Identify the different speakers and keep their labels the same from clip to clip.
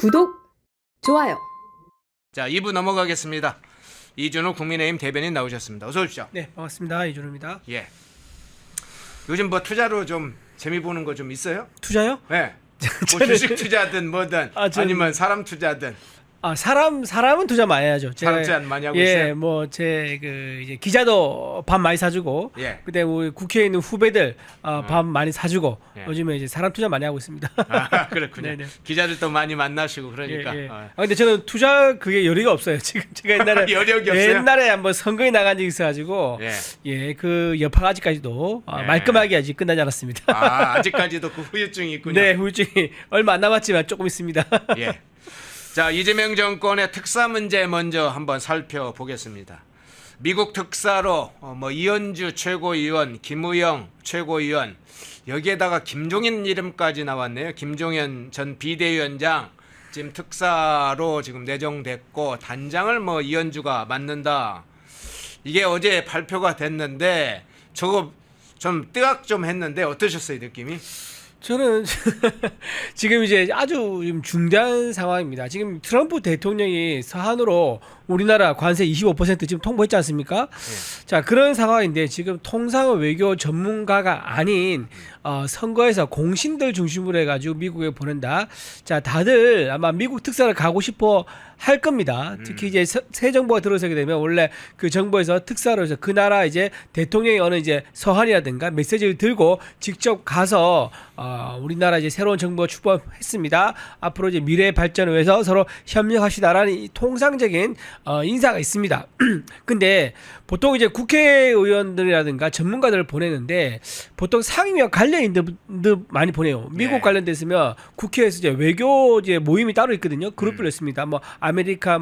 Speaker 1: 구독, 좋아요.
Speaker 2: 자, 2부 넘어가겠습니다. 이준호 국민의힘 대변인 나오셨습니다. 어서 오십시오.
Speaker 3: 네, 반갑습니다. 이준호입니다.
Speaker 2: 예. 요즘 뭐 투자로 좀 재미 보는 거 좀 있어요?
Speaker 3: 투자요?
Speaker 2: 네. 뭐 주식 투자든 뭐든 아니면 사람 투자든.
Speaker 3: 사람은 투자 많이 해야죠.
Speaker 2: 사람 투자 많이 하고 있어요.
Speaker 3: 예, 뭐 제 그 이제 기자도 밥 많이 사주고,
Speaker 2: 예.
Speaker 3: 그때 우리 국회에 있는 후배들 밥 많이 사주고,
Speaker 2: 예.
Speaker 3: 요즘에 이제 사람 투자 많이 하고 있습니다.
Speaker 2: 아, 그렇군요.
Speaker 3: 네네.
Speaker 2: 기자들도 많이 만나시고 그러니까.
Speaker 3: 예, 예. 근데 저는 투자 그게 여력이 없어요. 지금 제가 옛날에
Speaker 2: 여력이 없어요?
Speaker 3: 옛날에 한번 선거에 나간 적이 있어가지고,
Speaker 2: 예.
Speaker 3: 그 여파가 아직까지도
Speaker 2: 예.
Speaker 3: 말끔하게 아직 끝나지 않았습니다.
Speaker 2: 아직까지도 그 후유증이 있군요.
Speaker 3: 네, 후유증이 얼마 안 남았지만 조금 있습니다.
Speaker 2: 예. 자, 이재명 정권의 특사 문제 먼저 한번 살펴보겠습니다. 미국 특사로 이현주 최고위원, 김우영 최고위원, 여기에다가 김종인 이름까지 나왔네요. 김종현 전 비대위원장 지금 특사로 지금 내정됐고 단장을 이현주가 맡는다. 이게 어제 발표가 됐는데 저거 좀 뜨악 좀 했는데 어떠셨어요, 느낌이?
Speaker 3: 저는 지금 이제 아주 좀 중대한 상황입니다. 지금 트럼프 대통령이 서한으로 우리나라 관세 25% 지금 통보했지 않습니까?
Speaker 2: 네.
Speaker 3: 자, 그런 상황인데 지금 통상 외교 전문가가 아닌 선거에서 공신들 중심으로 해가지고 미국에 보낸다. 자, 다들 아마 미국 특사를 가고 싶어 할 겁니다. 특히 이제 새 정부가 들어서게 되면 원래 그 정부에서 특사로 해서 그 나라 이제 대통령이 어느 이제 서한이라든가 메시지를 들고 직접 가서 우리나라 이제 새로운 정부가 출범했습니다. 앞으로 이제 미래 발전을 위해서 서로 협력합시다라는 이 통상적인 인사가 있습니다. 근데 보통 이제 국회의원들이라든가 전문가들을 보내는데 보통 상임위와 관련 인들 많이 보내요. 미국
Speaker 2: 네.
Speaker 3: 관련됐으면 국회에서 이제 외교 이제 모임이 따로 있거든요. 그룹별로 있습니다. 뭐 아메리카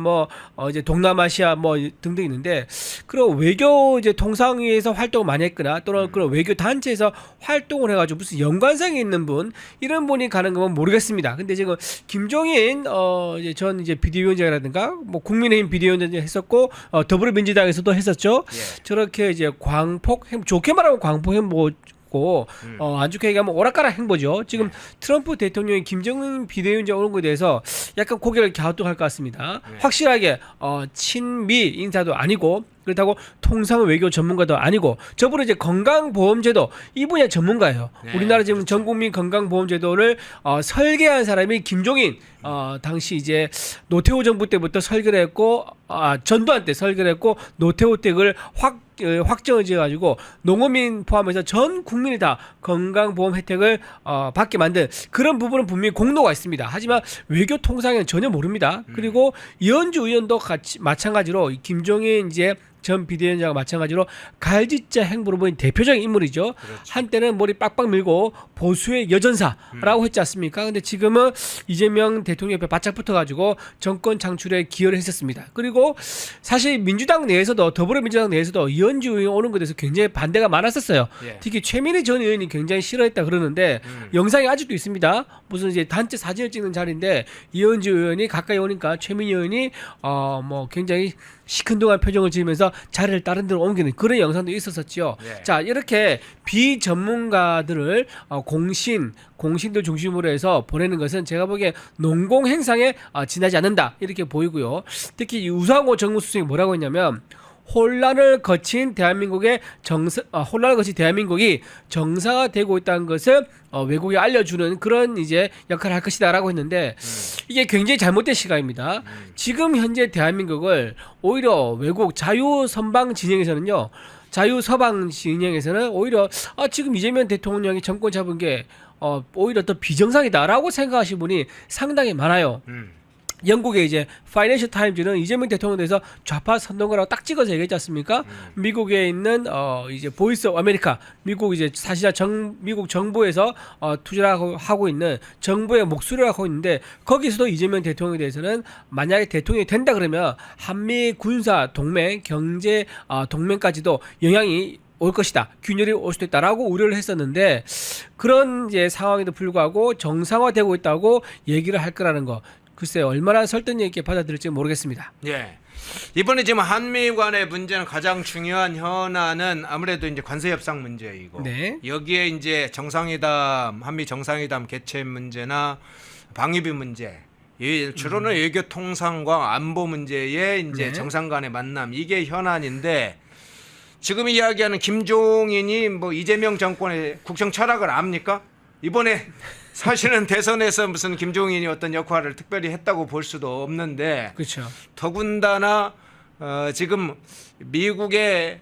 Speaker 3: 이제 동남아시아 등등 있는데 그런 외교 이제 통상위에서 활동을 많이 했거나 또는 그런 외교 단체에서 활동을 해가지고 무슨 연관성이 있는 분 이런 분이 가는 건 모르겠습니다. 근데 지금 김종인 이제 전 이제 비대위원장이라든가 국민의힘 비대위원장 했었고 더불어민주당에서도 했었죠.
Speaker 2: 예.
Speaker 3: 저렇게 이제 좋게 말하면 광폭 행보고 안 좋게 얘기하면 오락가락 행보죠. 지금 트럼프 대통령이 김정은 비대위원장 오는 것에 대해서 약간 고개를 갸우뚱할 것 같습니다. 확실하게 친미 인사도 아니고 그렇다고 통상 외교 전문가도 아니고 저분은 이제 건강보험제도 이 분야 전문가예요.
Speaker 2: 네,
Speaker 3: 우리나라 지금 전국민 건강보험제도를 설계한 사람이 김종인 당시 이제 노태우 정부 때부터 설계를 했고 전두환 때 설계를 했고 노태우 때 그걸 확정을 지어가지고 농어민 포함해서 전 국민이 다 건강보험 혜택을 받게 만든 그런 부분은 분명히 공로가 있습니다. 하지만 외교 통상에는 전혀 모릅니다. 그리고 이현주 의원도 같이 마찬가지로 김종인 이제 전 비대위원장과 마찬가지로 갈짓자 행보로 보인 대표적인 인물이죠.
Speaker 2: 그렇죠.
Speaker 3: 한때는 머리 빡빡 밀고 보수의 여전사라고 했지 않습니까? 근데 지금은 이재명 대통령 옆에 바짝 붙어가지고 정권 창출에 기여를 했었습니다. 그리고 사실 민주당 내에서도 더불어민주당 내에서도 이현주 의원 오는 것에 대해서 굉장히 반대가 많았었어요.
Speaker 2: 예.
Speaker 3: 특히 최민희 전 의원이 굉장히 싫어했다 그러는데 영상이 아직도 있습니다. 무슨 이제 단체 사진을 찍는 자리인데 이현주 의원이 가까이 오니까 최민희 의원이 굉장히 시큰둥한 표정을 지으면서 자리를 다른 데로 옮기는 그런 영상도 있었었죠.
Speaker 2: 예.
Speaker 3: 자, 이렇게 비전문가들을 공신들 중심으로 해서 보내는 것은 제가 보기에 농공행상에 지나지 않는다 이렇게 보이고요. 특히 우상호 정무수석이 뭐라고 했냐면 혼란을 거친 대한민국이 정상화되고 있다는 것을 외국에 알려주는 그런 이제 역할을 할 것이다라고 했는데 이게 굉장히 잘못된 시각입니다. 지금 현재 대한민국을 오히려 외국 자유서방 진영에서는 오히려 지금 이재명 대통령이 정권 잡은 게 오히려 더 비정상이다라고 생각하시는 분이 상당히 많아요. 영국의 이제 파이낸셜 타임즈는 이재명 대통령에 대해서 좌파 선동가라고 딱 찍어서 얘기했지 않습니까? 미국에 있는 이제 보이스 오브 아메리카, 미국 이제 사실상 미국 정부에서 투자를 하고 있는 정부의 목소리를 하고 있는데 거기서도 이재명 대통령에 대해서는 만약에 대통령이 된다 그러면 한미 군사 동맹, 경제 동맹까지도 영향이 올 것이다. 균열이 올 수도 있다라고 우려를 했었는데 그런 이제 상황에도 불구하고 정상화되고 있다고 얘기를 할 거라는 거. 글쎄 얼마나 설득력 있게 받아들일지 모르겠습니다.
Speaker 2: 예. 이번에 지금 한미 간의 문제는 가장 중요한 현안은 아무래도 이제 관세 협상 문제이고
Speaker 3: 네.
Speaker 2: 여기에 이제 정상회담, 한미 정상회담 개최 문제나 방위비 문제 주로는 외교 통상과 안보 문제의 이제
Speaker 3: 네.
Speaker 2: 정상 간의 만남 이게 현안인데 지금 이야기하는 김종인이 뭐 이재명 정권의 국정 철학을 압니까? 이번에 사실은 대선에서 무슨 김종인이 어떤 역할을 특별히 했다고 볼 수도 없는데
Speaker 3: 그렇죠.
Speaker 2: 더군다나 지금 미국과의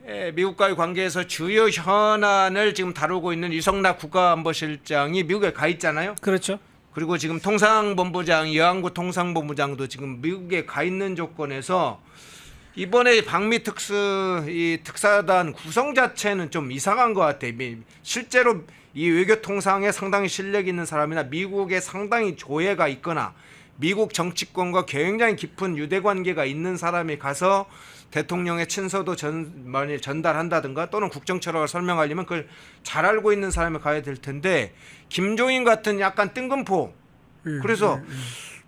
Speaker 2: 관계에서 주요 현안을 지금 다루고 있는 유성락 국가안보실장이 미국에 가 있잖아요.
Speaker 3: 그렇죠.
Speaker 2: 그리고 지금 통상본부장 여한구 통상본부장도 지금 미국에 가 있는 조건에서 이번에 방미 이 특사단 구성 자체는 좀 이상한 것 같아요. 실제로 이 외교 통상에 상당히 실력 있는 사람이나 미국에 상당히 조예가 있거나 미국 정치권과 굉장히 깊은 유대 관계가 있는 사람이 가서 대통령의 친서도 전달한다든가 또는 국정 철학을 설명하려면 그걸 잘 알고 있는 사람이 가야 될 텐데 김종인 같은 약간 뜬금포 그래서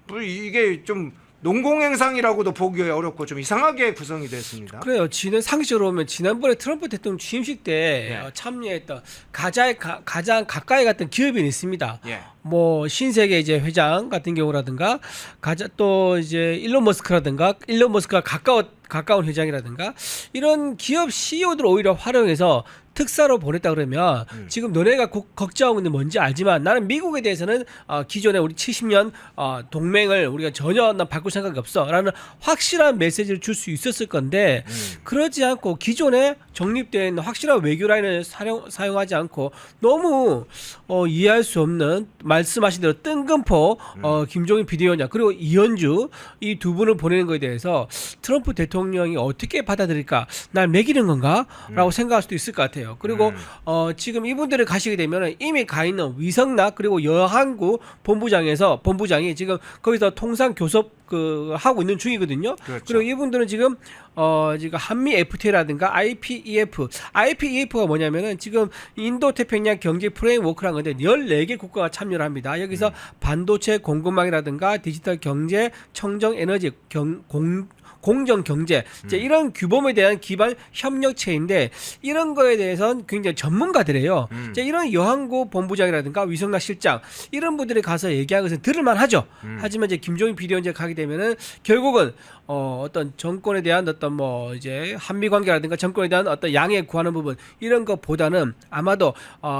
Speaker 2: 뭐 이게 좀 농공행상이라고도 보기 어렵고 좀 이상하게 구성이 됐습니다.
Speaker 3: 그래요. 상식적으로 보면 지난번에 트럼프 대통령 취임식 때
Speaker 2: 예.
Speaker 3: 참여했던 가장 가까이 갔던 기업인이 있습니다.
Speaker 2: 예.
Speaker 3: 뭐 신세계 이제 회장 같은 경우라든가 또 이제 일론 머스크가 가까운 회장이라든가 이런 기업 CEO들 오히려 활용해서 특사로 보냈다 그러면 지금 너네가 걱정하고 있는 뭔지 알지만 나는 미국에 대해서는 기존에 우리 70년 동맹을 우리가 전혀 바꿀 생각이 없어라는 확실한 메시지를 줄 수 있었을 건데 그러지 않고 기존에 정립된 확실한 외교 라인을 사용하지 않고 너무 이해할 수 없는 말씀하신 대로 뜬금포 김종인 비대위원장 그리고 이현주 이 두 분을 보내는 것에 대해서 트럼프 대통령이 어떻게 받아들일까? 날 매기는 건가? 라고 생각할 수도 있을 것 같아요. 그리고 지금 이분들을 가시게 되면 이미 가 있는 위성락 그리고 여한구 본부장이 지금 거기서 통상 교섭 하고 있는 중이거든요.
Speaker 2: 그렇죠.
Speaker 3: 그리고 이분들은 지금 한미 FTA라든가 IPEF가 뭐냐면은 지금 인도 태평양 경제 프레임워크라는 건데 14개 국가가 참여를 합니다. 여기서 반도체 공급망이라든가 디지털 경제, 청정 에너지, 공정 경제 이제 이런 규범에 대한 기반 협력체인데 이런 거에 대해서는 굉장히 전문가들이에요. 이제 이런 여한구 본부장이라든가 위성락 실장 이런 분들이 가서 얘기하는 것은 들을만 하죠. 하지만 이제 김종인 비대위원장 가게 되면은 결국은 어떤 정권에 대한 어떤 뭐 이제 한미 관계라든가 정권에 대한 어떤 양해 구하는 부분 이런 것보다는 아마도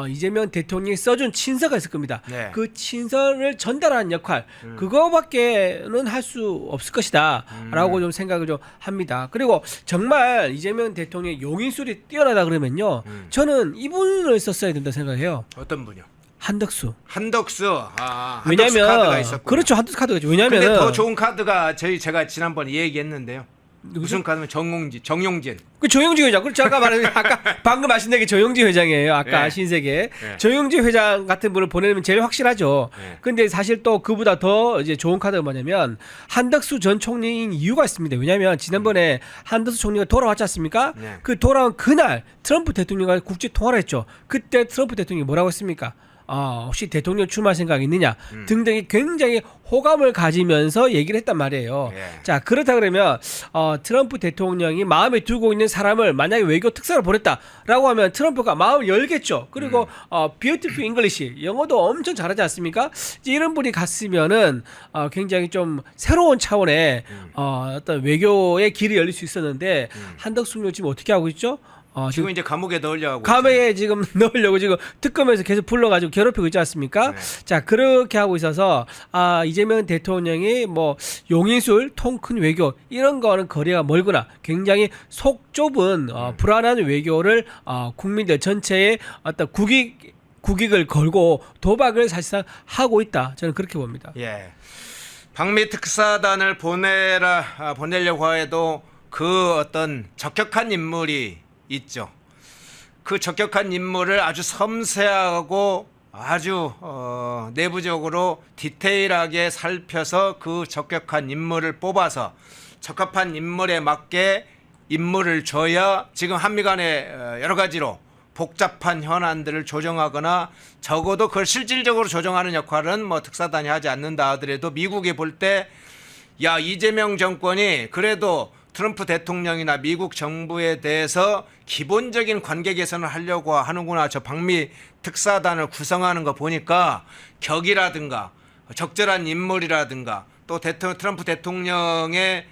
Speaker 3: 이재명 대통령이 써준 친서가 있을 겁니다.
Speaker 2: 네.
Speaker 3: 그 친서를 전달하는 역할 그거밖에는 할 수 없을 것이다라고 좀 생각을 좀 합니다. 그리고 정말 이재명 대통령의 용인술이 뛰어나다 그러면요, 저는 이분을 썼어야 된다 생각해요.
Speaker 2: 어떤 분이요?
Speaker 3: 한덕수.
Speaker 2: 한덕수. 한덕수
Speaker 3: 왜냐면
Speaker 2: 카드가 있었군요.
Speaker 3: 그렇죠, 한덕수 카드가 있죠. 왜냐면
Speaker 2: 근데 더 좋은 카드가 제가 지난번에 얘기했는데요. 무슨 카드면 정용진.
Speaker 3: 그 조영진 회장, 그렇죠. 아까 방금 말씀드린 게 조영진 회장이에요. 아까
Speaker 2: 네.
Speaker 3: 신세계
Speaker 2: 네.
Speaker 3: 조영진 회장 같은 분을 보내면 제일 확실하죠.
Speaker 2: 네.
Speaker 3: 근데 사실 또 그보다 더 이제 좋은 카드가 뭐냐면 한덕수 전 총리인 이유가 있습니다. 왜냐하면 지난번에 한덕수 총리가 돌아왔지 않습니까?
Speaker 2: 네.
Speaker 3: 그 돌아온 그날 트럼프 대통령과 국제 통화를 했죠. 그때 트럼프 대통령이 뭐라고 했습니까? 혹시 대통령 출마 생각 있느냐 등등이 굉장히 호감을 가지면서 얘기를 했단 말이에요.
Speaker 2: 예.
Speaker 3: 자, 그렇다 그러면 트럼프 대통령이 마음에 두고 있는 사람을 만약에 외교 특사를 보냈다라고 하면 트럼프가 마음을 열겠죠. 그리고 beautiful English 영어도 엄청 잘하지 않습니까? 이제 이런 분이 갔으면은 굉장히 좀 새로운 차원의 어떤 외교의 길이 열릴 수 있었는데 한덕수 지금 어떻게 하고 있죠?
Speaker 2: 지금 이제 감옥에 넣으려고.
Speaker 3: 감옥에 지금 넣으려고 지금 특검에서 계속 불러가지고 괴롭히고 있지 않습니까?
Speaker 2: 네.
Speaker 3: 자, 그렇게 하고 있어서 이재명 대통령이 뭐 용인술, 통 큰 외교 이런 거는 거리가 멀구나. 굉장히 속 좁은 불안한 외교를 국민들 전체의 어떤 국익을 걸고 도박을 사실상 하고 있다. 저는 그렇게 봅니다.
Speaker 2: 예. 방미 특사단을 보내려고 해도 그 어떤 적격한 인물이 있죠. 그 적격한 인물을 아주 섬세하고 아주 내부적으로 디테일하게 살펴서 그 적격한 인물을 뽑아서 적합한 인물에 맞게 임무를 줘야 지금 한미 간의 여러 가지로 복잡한 현안들을 조정하거나 적어도 그걸 실질적으로 조정하는 역할은 뭐 특사단이 하지 않는다 하더라도 미국이 볼 때 야, 이재명 정권이 그래도 트럼프 대통령이나 미국 정부에 대해서 기본적인 관계 개선을 하려고 하는구나. 저 방미 특사단을 구성하는 거 보니까 격이라든가 적절한 인물이라든가 또 또 트럼프 대통령의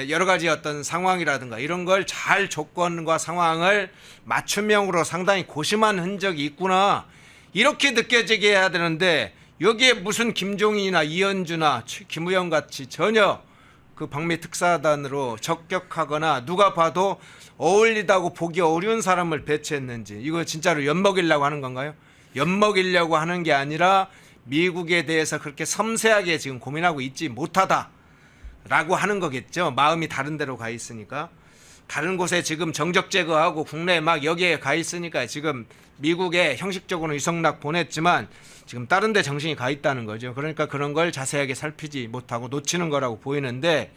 Speaker 2: 여러 가지 어떤 상황이라든가 이런 걸 잘 조건과 상황을 맞춤형으로 상당히 고심한 흔적이 있구나 이렇게 느껴지게 해야 되는데 여기에 무슨 김종인이나 이현주나 김우영 같이 전혀 그 방미 특사단으로 적격하거나 누가 봐도 어울리다고 보기 어려운 사람을 배치했는지 이거 진짜로 엿먹이려고 하는 건가요? 엿먹이려고 하는 게 아니라 미국에 대해서 그렇게 섬세하게 지금 고민하고 있지 못하다라고 하는 거겠죠. 마음이 다른 데로 가 있으니까. 다른 곳에 지금 정적 제거하고 국내에 막 여기에 가 있으니까 지금 미국에 형식적으로 이성락 보냈지만 지금 다른 데 정신이 가 있다는 거죠. 그러니까 그런 걸 자세하게 살피지 못하고 놓치는 거라고 보이는데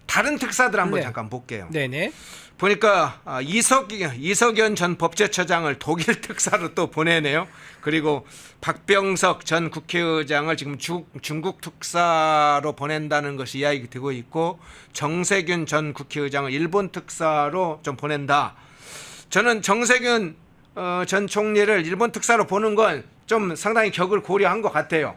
Speaker 2: 다른 특사들 한번
Speaker 3: 네.
Speaker 2: 잠깐 볼게요.
Speaker 3: 네네.
Speaker 2: 보니까 이석연 전 법제처장을 독일 특사로 또 보내네요. 그리고 박병석 전 국회의장을 지금 중국 특사로 보낸다는 것이 이야기 되고 있고 정세균 전 국회의장을 일본 특사로 좀 보낸다. 저는 정세균 전 총리를 일본 특사로 보는 건 좀 상당히 격을 고려한 것 같아요.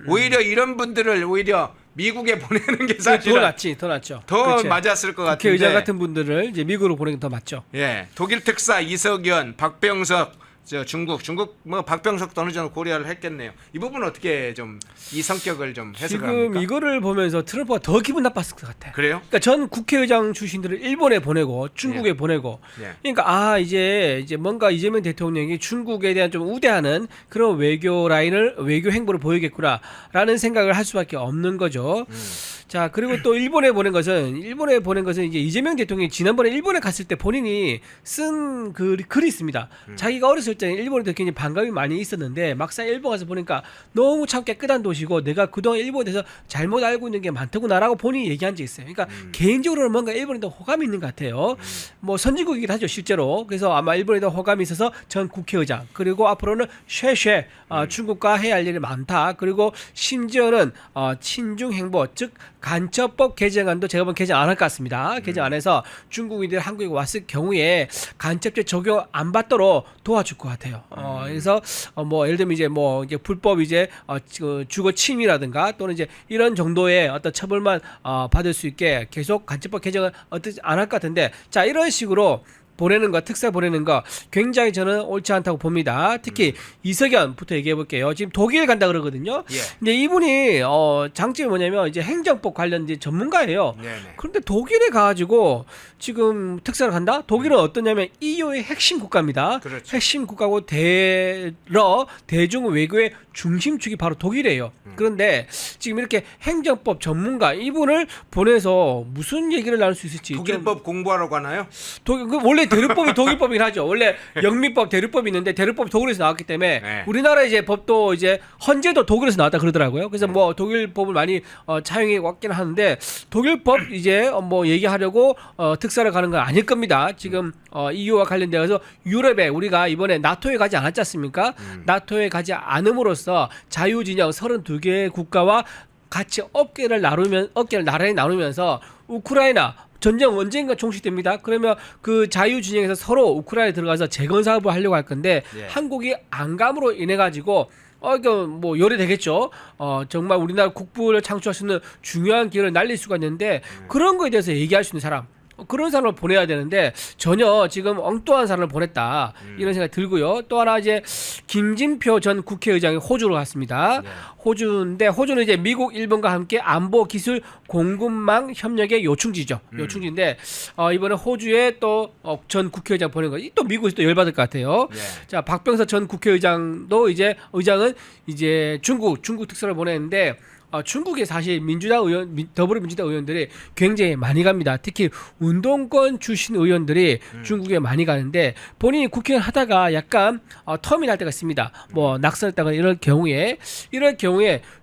Speaker 2: 오히려 이런 분들을 오히려 미국에 보내는 게 사실은
Speaker 3: 더 낫죠.
Speaker 2: 더
Speaker 3: 그렇죠.
Speaker 2: 맞았을 것 같은데.
Speaker 3: 국회의장 같은 분들을 이제 미국으로 보내는 게 더 맞죠.
Speaker 2: 예, 독일 특사 이석연, 박병석, 중국 뭐 박병석도 어느 정도 고려를 했겠네요. 이 부분 어떻게 좀 이 성격을 좀 해석을
Speaker 3: 지금
Speaker 2: 합니까?
Speaker 3: 이거를 보면서 트럼프가 더 기분 나빴을 것 같아.
Speaker 2: 그래요?
Speaker 3: 그러니까 전 국회의장 출신들을 일본에 보내고 중국에 보내고
Speaker 2: 예.
Speaker 3: 그러니까 이제 뭔가 이재명 대통령이 중국에 대한 좀 우대하는 그런 외교 행보를 보이겠구나라는 생각을 할 수밖에 없는 거죠. 자, 그리고 또 일본에 보낸 것은 이제 이재명 대통령이 지난번에 일본에 갔을 때 본인이 쓴 글이 있습니다. 자기가 어렸을 때 일본에 굉장히 반감이 많이 있었는데 막상 일본 가서 보니까 너무 참 깨끗한 도시고 내가 그동안 일본에 대해서 잘못 알고 있는 게 많더구나라고 본인이 얘기한 적이 있어요. 그러니까 개인적으로는 뭔가 일본에 더 호감이 있는 것 같아요. 뭐 선진국이긴 하죠, 실제로. 그래서 아마 일본에 더 호감이 있어서 전 국회의장 그리고 앞으로는 쉐쉐 중국과 해야 할 일이 많다. 그리고 심지어는 친중 행보 즉 간첩법 개정안도 제가 보면 개정 안 할 것 같습니다. 개정 안 해서 중국인들 한국에 왔을 경우에 간첩죄 적용 안 받도록 도와줄 것 같아요. 그래서 뭐 예를 들면 이제 불법 주거 침입이라든가 또는 이제 이런 정도의 어떤 처벌만 받을 수 있게 계속 간첩법 개정을 어떻게 안 할 것 같은데 자 이런 식으로 보내는 거, 특사 보내는 거 굉장히 저는 옳지 않다고 봅니다. 특히 이석연부터 얘기해 볼게요. 지금 독일 간다 그러거든요.
Speaker 2: 예.
Speaker 3: 근데 이분이 장점이 뭐냐면 이제 행정법 관련 이제 전문가예요.
Speaker 2: 네네.
Speaker 3: 그런데 독일에 가가지고 지금 특사를 간다? 독일은 어떠냐면 EU의 핵심 국가입니다.
Speaker 2: 그렇죠.
Speaker 3: 핵심 국가고 대중 외교의 중심축이 바로 독일이에요. 그런데 지금 이렇게 행정법 전문가 이분을 보내서 무슨 얘기를 나눌 수 있을지
Speaker 2: 독일법 공부하러 가나요?
Speaker 3: 원래 대륙법이 독일법이긴 하죠. 원래 영미법, 대륙법이 있는데 대륙법이 독일에서 나왔기 때문에
Speaker 2: 네.
Speaker 3: 우리나라 이제 법도 이제 헌재도 독일에서 나왔다 그러더라고요. 그래서 뭐 독일법을 많이 차용해 왔긴 하는데 독일법 이제 뭐 얘기하려고 특사를 가는 건 아닐 겁니다. 지금 EU와 관련되어서 유럽에 우리가 이번에 나토에 가지 않았지 않습니까? 나토에 가지 않음으로써 자유진영 32개 국가와 같이 어깨를 나란히 나누면서 우크라이나 전쟁 언젠가 종식됩니다. 그러면 그 자유진영에서 서로 우크라이나에 들어가서 재건 사업을 하려고 할 건데
Speaker 2: 예.
Speaker 3: 한국이 안감으로 인해 가지고 이거 뭐 요래되겠죠. 정말 우리나라 국부를 창출할 수 있는 중요한 기회를 날릴 수가 있는데 그런 거에 대해서 얘기할 수 있는 사람. 그런 사람을 보내야 되는데 전혀 지금 엉뚱한 사람을 보냈다 이런 생각이 들고요. 또 하나 이제 김진표 전 국회의장이 호주로 갔습니다.
Speaker 2: 네.
Speaker 3: 호주는 이제 미국, 일본과 함께 안보 기술 공급망 협력의 요충지죠. 요충지인데 이번에 호주에 또 전 국회의장 보낸 거. 또 미국에서 또 열받을 것 같아요.
Speaker 2: 네.
Speaker 3: 자 박병석 전 국회의장도 의장은 이제 중국 특사를 보냈는데. 중국에 사실 더불어민주당 의원들이 굉장히 많이 갑니다. 특히 운동권 출신 의원들이 중국에 많이 가는데 본인이 국회의원 하다가 약간 텀이 날 때가 있습니다. 뭐 낙선했다거나 이럴 경우에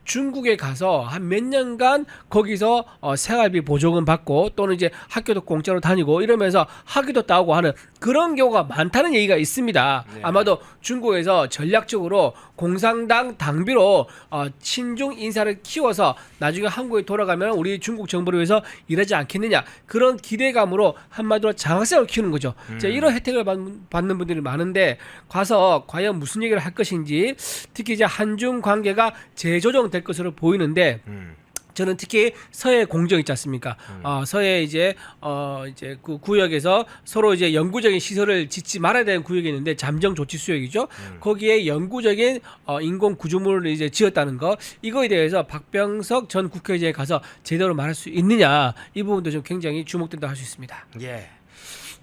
Speaker 3: 중국에 가서 한 몇 년간 거기서 생활비 보조금 받고 또는 이제 학교도 공짜로 다니고 이러면서 학위도 따오고 하는 그런 경우가 많다는 얘기가 있습니다.
Speaker 2: 네.
Speaker 3: 아마도 중국에서 전략적으로 공산당 당비로 친중 인사를 키워서 나중에 한국에 돌아가면 우리 중국 정부를 위해서 일하지 않겠느냐 그런 기대감으로 한마디로 장학생을 키우는 거죠. 자, 이런 혜택을 받는 분들이 많은데 가서 과연 무슨 얘기를 할 것인지 특히 이제 한중 관계가 재조정될 것으로 보이는데 저는 특히 서해 공정 있지 않습니까? 서해 이제 그 구역에서 서로 이제 영구적인 시설을 짓지 말아야 되는 구역이 있는데 잠정 조치 수역이죠. 거기에 영구적인 인공 구조물을 이제 지었다는 거 이거에 대해서 박병석 전 국회의장에 가서 제대로 말할 수 있느냐 이 부분도 좀 굉장히 주목된다 할 수 있습니다.
Speaker 2: 예.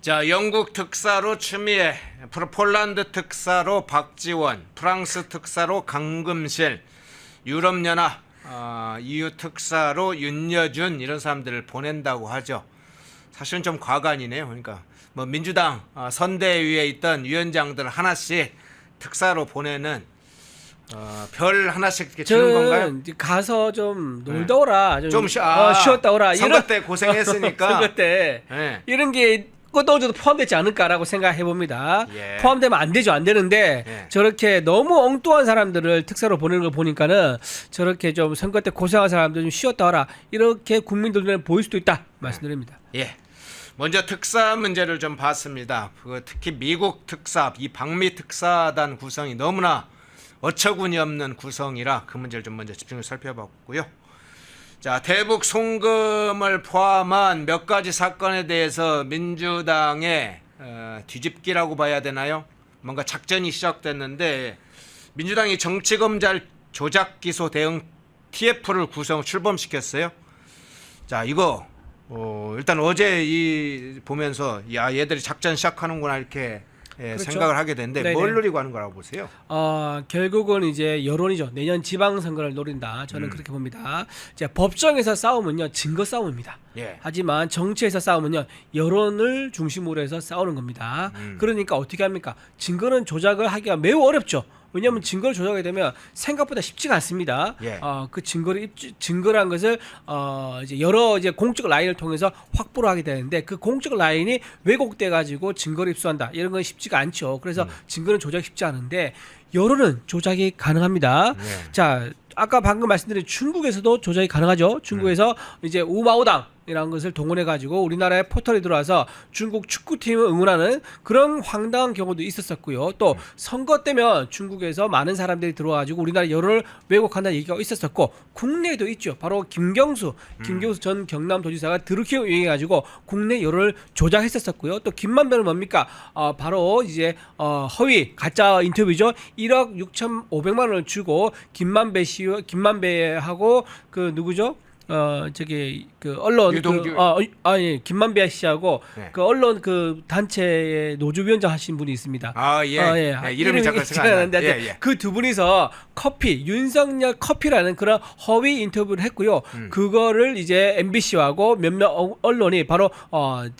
Speaker 2: 자, 영국 특사로 추미애, 폴란드 특사로 박지원, 프랑스 특사로 강금실, 유럽연합 EU 특사로 윤여준 이런 사람들을 보낸다고 하죠. 사실은 좀 과간이네요. 그러니까 뭐 민주당 선대위에 있던 위원장들 하나씩 특사로 보내는 별 하나씩 이렇게 주는 건가요?
Speaker 3: 가서 좀 놀다 오라,
Speaker 2: 좀
Speaker 3: 쉬었다 오라.
Speaker 2: 선거 때 고생했으니까
Speaker 3: 선거 때
Speaker 2: 네.
Speaker 3: 이런 게 꽃동주도 포함되지 않을까라고 생각해 봅니다.
Speaker 2: 예.
Speaker 3: 포함되면 안 되죠, 안 되는데
Speaker 2: 예.
Speaker 3: 저렇게 너무 엉뚱한 사람들을 특사로 보내는 걸 보니까는 저렇게 좀 선거 때 고생한 사람들 좀 쉬었다 와라 이렇게 국민들 눈에 보일 수도 있다 말씀드립니다.
Speaker 2: 예. 먼저 특사 문제를 좀 봤습니다. 특히 미국 특사, 이 방미 특사단 구성이 너무나 어처구니 없는 구성이라 그 문제를 좀 먼저 집중해서 살펴봤고요. 자, 대북 송금을 포함한 몇 가지 사건에 대해서 민주당의 뒤집기라고 봐야 되나요? 뭔가 작전이 시작됐는데 민주당이 정치검찰 조작 기소 대응 TF를 출범시켰어요. 자, 이거 일단 어제 보면서 야 얘들이 작전 시작하는구나 이렇게
Speaker 3: 그렇죠.
Speaker 2: 생각을 하게 되는데
Speaker 3: 네네.
Speaker 2: 뭘 노리고 하는 거라고 보세요?
Speaker 3: 결국은 이제 여론이죠. 내년 지방선거를 노린다. 저는 그렇게 봅니다. 이제 법정에서 싸움은요 증거 싸움입니다.
Speaker 2: 예.
Speaker 3: 하지만 정치에서 싸움은요 여론을 중심으로 해서 싸우는 겁니다. 그러니까 어떻게 합니까? 증거는 조작을 하기가 매우 어렵죠. 왜냐하면 증거를 조작하게 되면 생각보다 쉽지가 않습니다.
Speaker 2: 예.
Speaker 3: 그 증거란 것을 이제 여러 이제 공적 라인을 통해서 확보를 하게 되는데 그 공적 라인이 왜곡돼 가지고 증거를 입수한다 이런 건 쉽지가 않죠. 그래서 증거는 조작이 쉽지 않은데 여론은 조작이 가능합니다.
Speaker 2: 예.
Speaker 3: 자, 아까 방금 말씀드린 중국에서도 조작이 가능하죠. 중국에서 이제 우마오당이라는 것을 동원해 가지고 우리나라에 포털이 들어와서 중국 축구팀을 응원하는 그런 황당한 경우도 있었었고요. 또 선거 때면 중국에서 많은 사람들이 들어와 가지고 우리나라 여론을 왜곡한다는 얘기가 있었었고 국내에도 있죠. 바로 김경수 전 경남도지사가 드루킹 유행해 가지고 국내 여론을 조작했었었고요. 또 김만배는 뭡니까? 바로 이제 허위 가짜 인터뷰죠. 1억 6,500만 원을 주고 김만배하고 그 누구죠? 그 언론
Speaker 2: 유동규.
Speaker 3: 김만배 씨하고
Speaker 2: 네.
Speaker 3: 그 언론 그 단체의 노조위원장 하신 분이 있습니다.
Speaker 2: 이름이 잠깐 생각나는데 예.
Speaker 3: 그 두 분이서 윤석열 커피라는 그런 허위 인터뷰를 했고요. 그거를 이제 MBC하고 몇몇 언론이 바로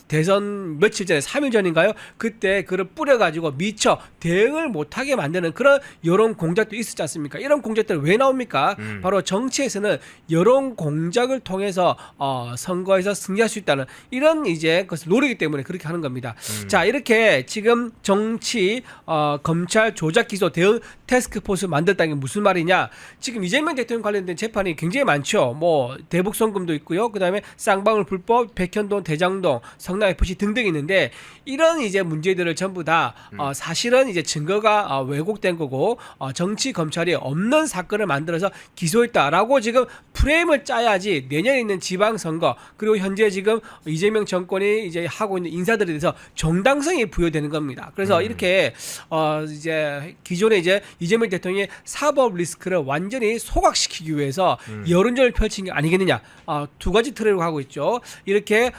Speaker 3: 대선 며칠 전에 3일 전인가요? 그때 그걸 뿌려가지고 미처 대응을 못하게 만드는 그런 여론 공작도 있었지 않습니까? 이런 공작들이 왜 나옵니까? 바로 정치에서는 여론 공작을 통해서 선거에서 승리할 수 있다는 이런 이제 것을 노리기 때문에 그렇게 하는 겁니다. 자, 이렇게 지금 정치 검찰 조작 기소 대응 태스크포스 만들다는 게 무슨 말이냐? 지금 이재명 대통령 관련된 재판이 굉장히 많죠. 뭐 대북 송금도 있고요. 그다음에 쌍방울 불법, 백현동, 대장동, 성남 FC 등등 있는데 이런 이제 문제들을 전부 다 사실은 이제 증거가 왜곡된 거고 정치 검찰이 없는 사건을 만들어서 기소했다라고 지금 프레임을 짜야지 내년에 있는 지방선거 그리고 현재 지금 이재명 정권이 이제 하고 있는 인사들에 대해서 정당성이 부여되는 겁니다. 그래서 이렇게 이제 기존에 이제 이재명 대통령의 사법 리스크를 완전히 소각시키기 위해서 여론전을 펼친 게 아니겠느냐. 두 가지 틀으로 하고 있죠. 이렇게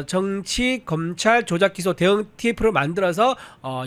Speaker 3: 정치 검찰 조작 기소 대응 TF를 만들어서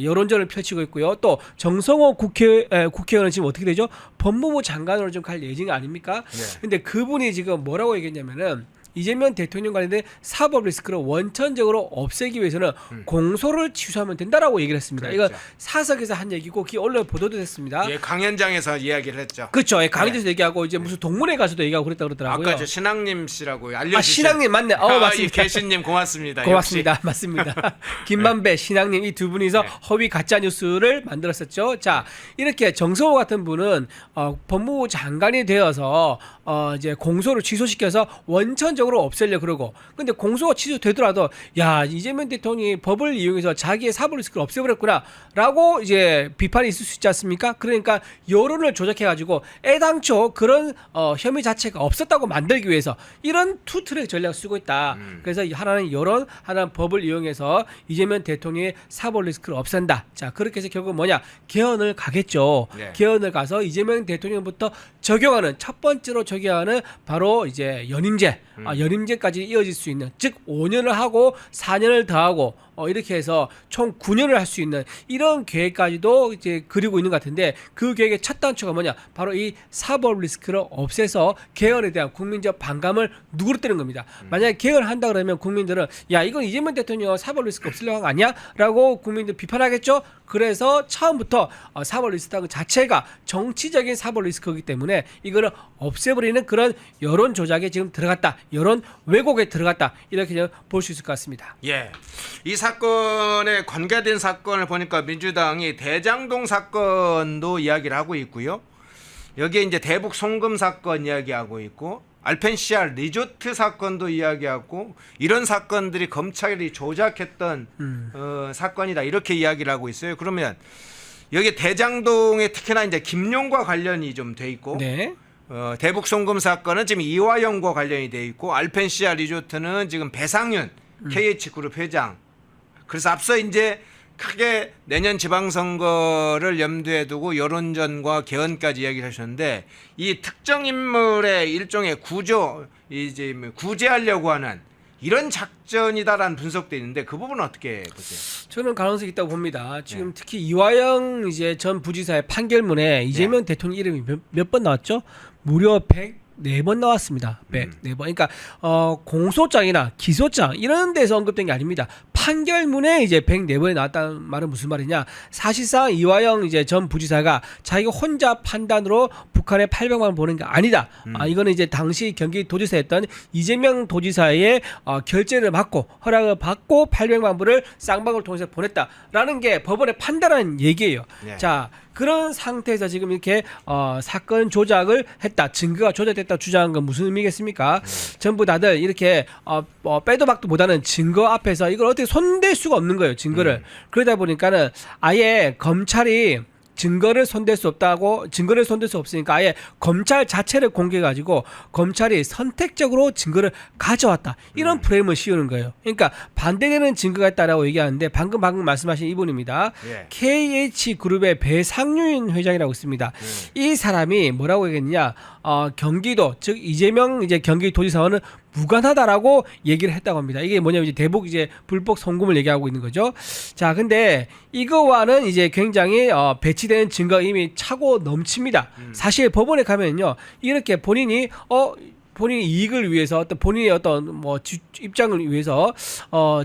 Speaker 3: 여론전을 펼치고 있고요. 또 정성호 국회의원은 지금 어떻게 되죠? 법무부 장관으로 좀 갈 예정이 아닙니까?
Speaker 2: 네.
Speaker 3: 근데 그분이 지금 뭐라고 얘기했냐면은 이재명 대통령 관련된 사법 리스크를 원천적으로 없애기 위해서는 공소를 취소하면 된다라고 얘기를 했습니다.
Speaker 2: 그렇죠.
Speaker 3: 이거 사석에서 한 얘기고 그 언론에 보도도 됐습니다.
Speaker 2: 예, 강연장에서 이야기를 했죠.
Speaker 3: 그렇죠. 예, 강의에서 얘기하고 이제 무슨 동문회 가서도 얘기하고 그랬다 그러더라고요.
Speaker 2: 아까 저 신앙님 씨라고 알려주신
Speaker 3: 신앙님 맞네. 맞습니다.
Speaker 2: 계신님 고맙습니다.
Speaker 3: 고맙습니다. 맞습니다. 김만배, 신앙님 이 두 분이서 허위 가짜 뉴스를 만들었었죠. 자, 이렇게 정성호 같은 분은 법무부 장관이 되어서 이제 공소를 취소시켜서 원천적으로 없애려 그러고, 근데 공소가 취소되더라도 야 이재명 대통령이 법을 이용해서 자기의 사법 리스크를 없애버렸구나라고 이제 비판이 있을 수 있지 않습니까? 그러니까 여론을 조작해가지고 애당초 그런 혐의 자체가 없었다고 만들기 위해서 이런 투트랙 전략을 쓰고 있다. 그래서 하나는 여론, 하나는 법을 이용해서 이재명 대통령의 사법 리스크를 없앤다. 자, 그렇게 해서 결국 뭐냐? 개헌을 가겠죠.
Speaker 2: 네.
Speaker 3: 개헌을 가서 이재명 대통령부터 적용하는 첫 번째로 적용하는 바로 이제 연임제, 연임제까지 이어질 수 있는, 즉 5년을 하고 4년을 더하고 이렇게 해서 총 9년을 할 수 있는 이런 계획까지도 이제 그리고 있는 것 같은데, 그 계획의 첫 단초가 뭐냐? 바로 이 사법 리스크를 없애서 개헌에 대한 국민적 반감을 누그러뜨리는 겁니다. 만약에 개헌을 한다 그러면 국민들은 야 이건 이재명 대통령 사법 리스크 없애려고 한 거 아니야? 라고 국민들 비판하겠죠. 그래서 처음부터 사법 리스크 자체가 정치적인 사법 리스크이기 때문에 이거를 없애버리는 그런 여론 조작에 지금 들어갔다, 여론 왜곡에 들어갔다, 이렇게 볼 수 있을 것 같습니다.
Speaker 2: 예. 이 사건에 관계된 사건을 보니까 민주당이 대장동 사건도 이야기를 하고 있고요. 여기에 이제 대북 송금 사건 이야기하고 있고, 알펜시아 리조트 사건도 이야기하고, 이런 사건들이 검찰이 조작했던 사건이다, 이렇게 이야기를 하고 있어요. 그러면 여기 대장동에 특히나 이제 김용과 관련이 좀 돼 있고,
Speaker 3: 네.
Speaker 2: 대북 송금 사건은 지금 이화영과 관련이 돼 있고, 알펜시아 리조트는 지금 배상윤 KH그룹 회장. 그래서 앞서 이제 크게 내년 지방선거를 염두에 두고 여론전과 개헌까지 이야기를 하셨는데, 이 특정 인물의 일종의 구제하려고 하는 이런 작전이다라는 분석도 있는데, 그 부분은 어떻게 보세요?
Speaker 3: 저는 가능성이 있다고 봅니다. 지금 특히 이화영 이제 전 부지사의 판결문에 이재명 대통령 이름이 몇 번 나왔죠? 무려 104번 나왔습니다. 104번. 그러니까 공소장이나 기소장 이런 데서 언급된 게 아닙니다. 판결문에 이제 104번이 나왔다는 말은 무슨 말이냐? 사실상 이화영 이제 전 부지사가 자기가 혼자 판단으로 북한에 800만 원 보낸 게 아니다. 이거는 이제 당시 경기도지사였던 이재명 도지사의 결재를 받고 허락을 받고 800만 불을 쌍방을 통해서 보냈다라는 게 법원의 판단한 얘기예요.
Speaker 2: 네.
Speaker 3: 자, 그런 상태에서 지금 이렇게 사건 조작을 했다, 증거가 조작됐다 주장한 건 무슨 의미겠습니까? 전부 다들 이렇게 빼도 박도 못하는 증거 앞에서 이걸 어떻게 손댈 수가 없는 거예요, 증거를. 그러다 보니까는 아예 검찰이 증거를 손댈 수 없으니까 아예 검찰 자체를 공개해가지고 검찰이 선택적으로 증거를 가져왔다, 이런 프레임을 씌우는 거예요. 그러니까 반대되는 증거가 있다라고 얘기하는데, 방금 말씀하신 이분입니다.
Speaker 2: 예.
Speaker 3: KH그룹의 배상윤 회장이라고 있습니다. 이 사람이 뭐라고 얘기했느냐? 경기도, 즉 이재명 이제 경기도지사와는 무관하다라고 얘기를 했다고 합니다. 이게 뭐냐면 이제 대북 이제 불법 송금을 얘기하고 있는 거죠. 자, 근데 이거와는 이제 굉장히 배치되는 증거가 이미 차고 넘칩니다. 사실 법원에 가면요, 이렇게 본인이 이익을 위해서, 어떤 본인의 어떤 입장을 위해서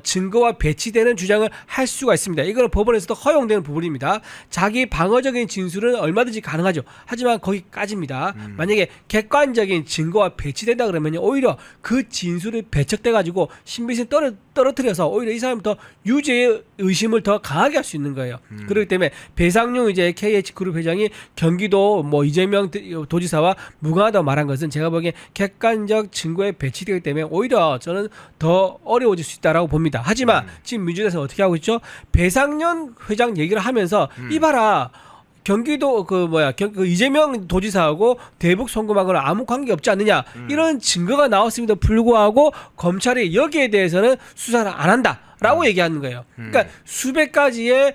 Speaker 3: 증거와 배치되는 주장을 할 수가 있습니다. 이거는 법원에서도 허용되는 부분입니다. 자기 방어적인 진술은 얼마든지 가능하죠. 하지만 거기까지입니다. 만약에 객관적인 증거와 배치된다 그러면 오히려 그 진술이 배척돼 가지고 신빙성 떨어뜨려서 오히려 이 사람 더 유죄의 의심을 더 강하게 할 수 있는 거예요. 그렇기 때문에 배상용 이제 KH그룹 회장이 경기도 이재명 도지사와 무관하다고 말한 것은 제가 보기엔 객관적 증거에 배치되기 때문에 오히려 저는 더 어려워질 수 있다라고 봅니다. 하지만 지금 민주당에서 어떻게 하고 있죠? 배상윤 회장 얘기를 하면서 이봐라, 경기도 그 이재명 도지사하고 대북 송금하고는 아무 관계 없지 않느냐, 이런 증거가 나왔음에도 불구하고 검찰이 여기에 대해서는 수사를 안 한다라고 얘기하는 거예요. 그러니까 수백 가지의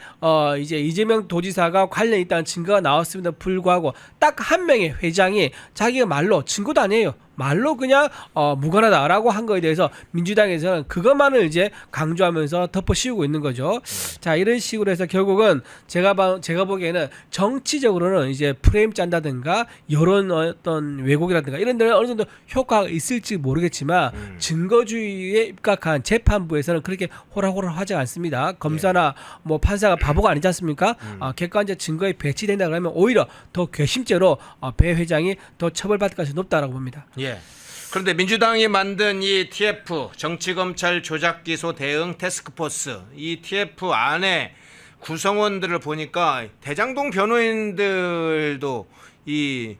Speaker 3: 이제 이재명 도지사가 관련 있다는 증거가 나왔음에도 불구하고 딱 한 명의 회장이 자기가 말로, 증거도 아니에요, 말로 그냥 무관하다라고 한 거에 대해서 민주당에서는 그것만을 이제 강조하면서 덮어 씌우고 있는 거죠. 자, 이런 식으로 해서 결국은 제가 보기에는 정치적으로는 이제 프레임 짠다든가 여론 어떤 왜곡이라든가 이런 데는 어느 정도 효과가 있을지 모르겠지만 증거주의에 입각한 재판부에서는 그렇게 호락호락하지 않습니다. 검사나 판사가 바보가 아니지 않습니까? 객관적 증거에 배치된다 그러면 오히려 더 괘씸죄로 배 회장이 더 처벌받을 가능성이 높다라고 봅니다.
Speaker 2: 예. 그런데 민주당이 만든 이 TF, 정치검찰 조작기소 대응 태스크포스, 이 TF 안에 구성원들을 보니까 대장동 변호인들도 이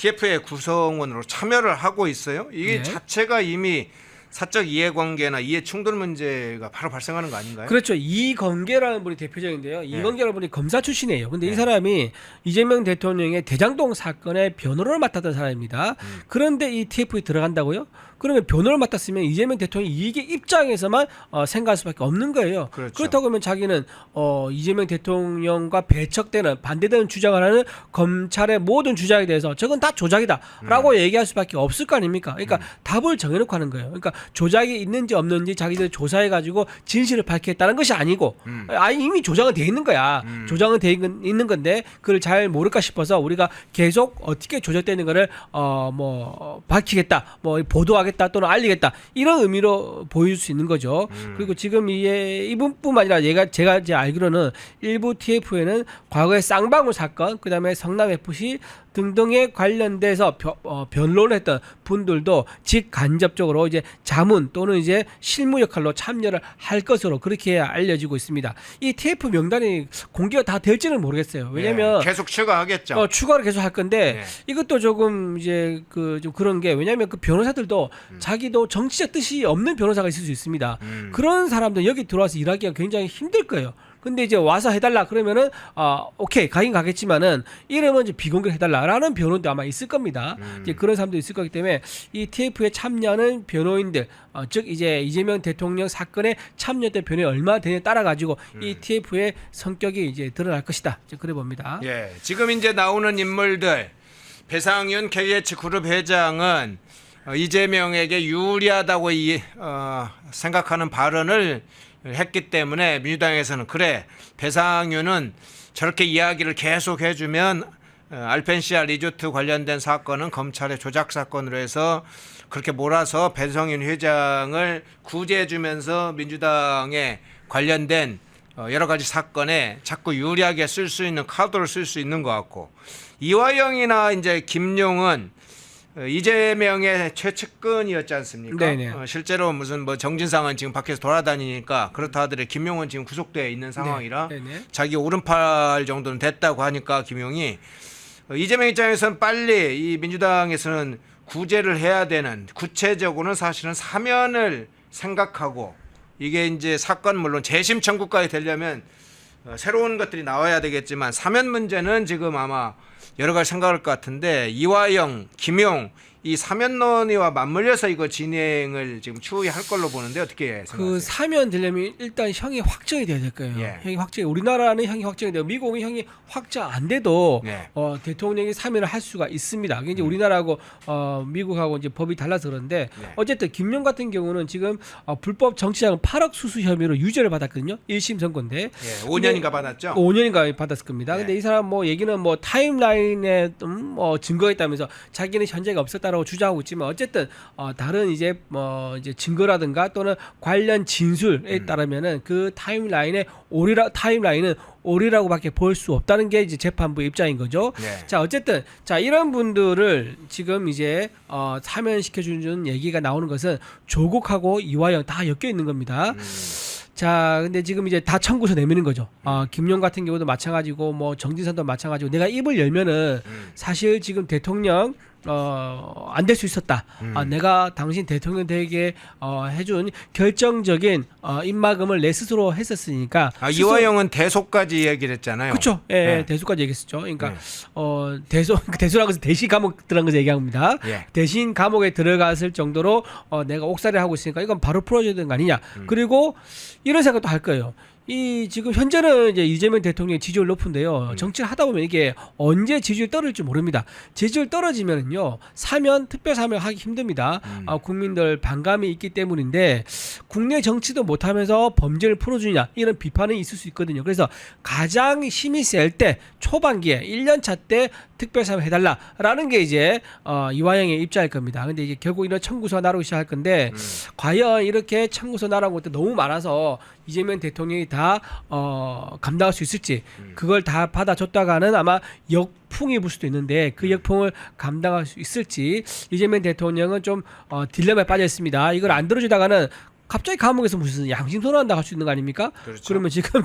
Speaker 2: TF의 구성원으로 참여를 하고 있어요. 이게
Speaker 3: 네.
Speaker 2: 자체가 이미 사적 이해관계나 이해 충돌 문제가 바로 발생하는 거 아닌가요?
Speaker 3: 그렇죠. 이건계라는 분이 대표적인데요. 이건계라는 분이 검사 출신이에요. 근데
Speaker 2: 네.
Speaker 3: 이 사람이 이재명 대통령의 대장동 사건의 변호를 맡았던 사람입니다. 그런데 이 TF에 들어간다고요? 그러면 변호를 맡았으면 이재명 대통령이 이게 입장에서만 생각할 수밖에 없는 거예요.
Speaker 2: 그렇죠.
Speaker 3: 그렇다고 하면 자기는 이재명 대통령과 배척되는 반대되는 주장을 하는 검찰의 모든 주장에 대해서 저건 다 조작이다라고 얘기할 수밖에 없을 거 아닙니까? 그러니까 답을 정해놓고 하는 거예요. 그러니까 조작이 있는지 없는지 자기들 조사해가지고 진실을 밝히겠다는 것이 아니고 이미 조작은 돼 있는 거야. 조작은 돼 있는 건데 그걸 잘 모를까 싶어서 우리가 계속 어떻게 조작되는 거를 뭐 밝히겠다, 뭐 보도하겠다 또는 알리겠다 이런 의미로 보일 수 있는 거죠. 그리고 지금 이분뿐만 아니라 제가 이제 알기로는 일부 TF에는 과거에 쌍방울 사건, 그다음에 성남 FC 등등에 관련돼서 변론을 했던 분들도 직간접적으로 이제 자문 또는 이제 실무 역할로 참여를 할 것으로 그렇게 알려지고 있습니다. 이 TF 명단이 공개가 다 될지는 모르겠어요. 왜냐면
Speaker 2: 계속 추가하겠죠.
Speaker 3: 추가를 계속 할 건데
Speaker 2: 네.
Speaker 3: 이것도 조금 이제 좀 그런 게 왜냐면 그 변호사들도 자기도 정치적 뜻이 없는 변호사가 있을 수 있습니다. 그런 사람들 여기 들어와서 일하기가 굉장히 힘들 거예요. 근데 이제 와서 해달라 그러면은 오케이 가긴 가겠지만은 이름은 이제 비공개를 해달라라는 변호인도 아마 있을 겁니다. 이제 그런 사람도 있을 거기 때문에 이 TF에 참여하는 변호인들 즉 이제 이재명 대통령 사건에 참여했던 변호인이 얼마나 되냐에 따라 가지고 이 TF의 성격이 이제 드러날 것이다. 이제 그래 봅니다.
Speaker 2: 예, 지금 이제 나오는 인물들 배상윤 KH 그룹 회장은 이재명에게 유리하다고 생각하는 발언을 했기 때문에 민주당에서는 그래 배상윤은 저렇게 이야기를 계속 해주면 알펜시아 리조트 관련된 사건은 검찰의 조작 사건으로 해서 그렇게 몰아서 배상윤 회장을 구제해주면서 민주당에 관련된 여러 가지 사건에 자꾸 유리하게 쓸 수 있는 카드를 쓸 수 있는 것 같고 이화영이나 이제 김용은 이재명의 최측근이었지 않습니까?
Speaker 3: 네네.
Speaker 2: 실제로 무슨 뭐 정진상은 지금 밖에서 돌아다니니까 그렇다 하더라도 김용은 지금 구속되어 있는 상황이라
Speaker 3: 네네.
Speaker 2: 자기 오른팔 정도는 됐다고 하니까 김용이 이재명 입장에서는 빨리 이 민주당에서는 구제를 해야 되는 구체적으로는 사실은 사면을 생각하고 이게 이제 사건 물론 재심 청구까지 되려면 새로운 것들이 나와야 되겠지만 사면 문제는 지금 아마 여러 가지 생각할 것 같은데 이화영, 김용 이 사면 논의와 맞물려서 이거 진행을 지금 추후에 걸로 보는데 어떻게 생각하세요?
Speaker 3: 그 사면 되려면 일단 형이 확정이 돼야 될 거예요.
Speaker 2: 예.
Speaker 3: 형이 확정이 우리나라는 형이 확정이 되고 미국은 형이 확정 안 돼도
Speaker 2: 예.
Speaker 3: 대통령이 사면을 할 수가 있습니다. 그게 이제 우리나라하고 미국하고 이제 법이 달라서 그런데
Speaker 2: 네.
Speaker 3: 어쨌든 김용 같은 경우는 지금 불법 정치자금 8억 수수 혐의로 유죄를 받았거든요. 1심 선고인데
Speaker 2: 예, 5년인가 받았죠?
Speaker 3: 5년인가 받았을 겁니다.
Speaker 2: 네.
Speaker 3: 근데 이 사람 뭐 얘기는 뭐 타임라인에 증거가 있다면서 자기는 현재가 없었다라고 주장하고 있지만 어쨌든 다른 이제 이제 증거라든가 또는 관련 진술에 따르면은 그 타임라인은 오리라고밖에 볼 수 없다는 게 이제 재판부의 입장인 거죠.
Speaker 2: 네.
Speaker 3: 자 어쨌든 이런 분들을 지금 이제 사면시켜주는 얘기가 나오는 것은 조국하고 이화영 다 엮여 있는 겁니다. 자, 근데 지금 이제 다 청구서 내미는 거죠. 김용 같은 경우도 마찬가지고, 뭐 정진선도 마찬가지고, 내가 입을 열면은 사실 지금 대통령 안 될 수 있었다. 내가 당신 대통령 되게 해준 결정적인 입막음을 내 스스로 했었으니까.
Speaker 2: 이화영은 대소까지 얘기를 했잖아요.
Speaker 3: 그렇죠. 예,
Speaker 2: 네.
Speaker 3: 대수까지 얘기했었죠. 그러니까 대수라는 것은 대신 감옥 들어간 것을 얘기합니다.
Speaker 2: 예.
Speaker 3: 대신 감옥에 들어갔을 정도로 내가 옥살이 하고 있으니까 이건 바로 풀어줘야 되는 거 아니냐. 그리고 이런 생각도 할 거예요. 이 지금 현재는 이제 이재명 대통령의 지지율 높은데요. 정치를 하다 보면 이게 언제 지지율 떨어질지 모릅니다. 지지율 떨어지면은요 사면 특별 사면 하기 힘듭니다. 국민들 반감이 있기 때문인데 국내 정치도 못하면서 범죄를 풀어주냐 이런 비판이 있을 수 있거든요. 그래서 가장 힘이 셀 때 초반기에 1년차 때 특별 사면 해달라라는 게 이제 이화영의 입장일 겁니다. 근데 이제 결국 이런 청구서가 나오기 시작할 건데 과연 이렇게 청구서 나오는 것도 너무 많아서 이재명 대통령이 다 감당할 수 있을지 그걸 다 받아줬다가는 아마 역풍이 불 수도 있는데 그 역풍을 감당할 수 있을지 이재명 대통령은 좀 딜레마에 빠져 있습니다. 이걸 안 들어주다가는 갑자기 감옥에서 무슨 양심선언한다 할 수 있는 거 아닙니까?
Speaker 2: 그렇죠.
Speaker 3: 그러면 지금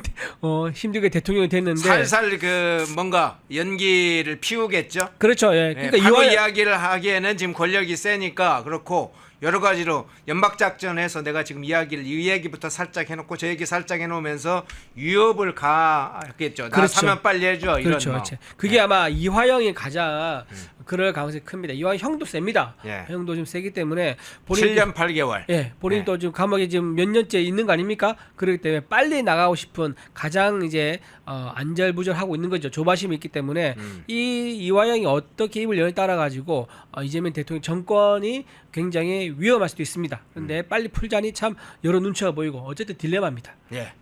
Speaker 3: 힘들게 대통령이 됐는데
Speaker 2: 살살 그 뭔가 연기를 피우겠죠.
Speaker 3: 그렇죠. 예.
Speaker 2: 예,
Speaker 3: 그러니까
Speaker 2: 과거
Speaker 3: 이완
Speaker 2: 이야기를 하기에는 지금 권력이 세니까 그렇고 여러 가지로 연박작전해서 내가 지금 이야기를 이 얘기부터 살짝 해놓고 저 얘기 살짝 해놓으면서 위협을 가하겠죠. 나
Speaker 3: 그렇죠.
Speaker 2: 사면 빨리 해줘. 이런
Speaker 3: 그렇죠.
Speaker 2: 뭐.
Speaker 3: 그렇죠. 그게 아마 이화영이 가장 그럴 가능성이 큽니다. 이화영 형도 셉니다.
Speaker 2: 예.
Speaker 3: 형도 좀 세기 때문에
Speaker 2: 7년 8개월.
Speaker 3: 예, 본인이
Speaker 2: 예.
Speaker 3: 또 지금 감옥에 지금 몇 년째 있는 거 아닙니까? 그렇기 때문에 빨리 나가고 싶은 가장 이제 안절부절하고 있는 거죠. 조바심이 있기 때문에 이 이화영이 어떻게 입을 여에 따라 가지고 이재명 대통령 정권이 굉장히 위험할 수도 있습니다. 그런데 빨리 풀자니 참 여러 눈치가 보이고 어쨌든 딜레마입니다.
Speaker 2: 예.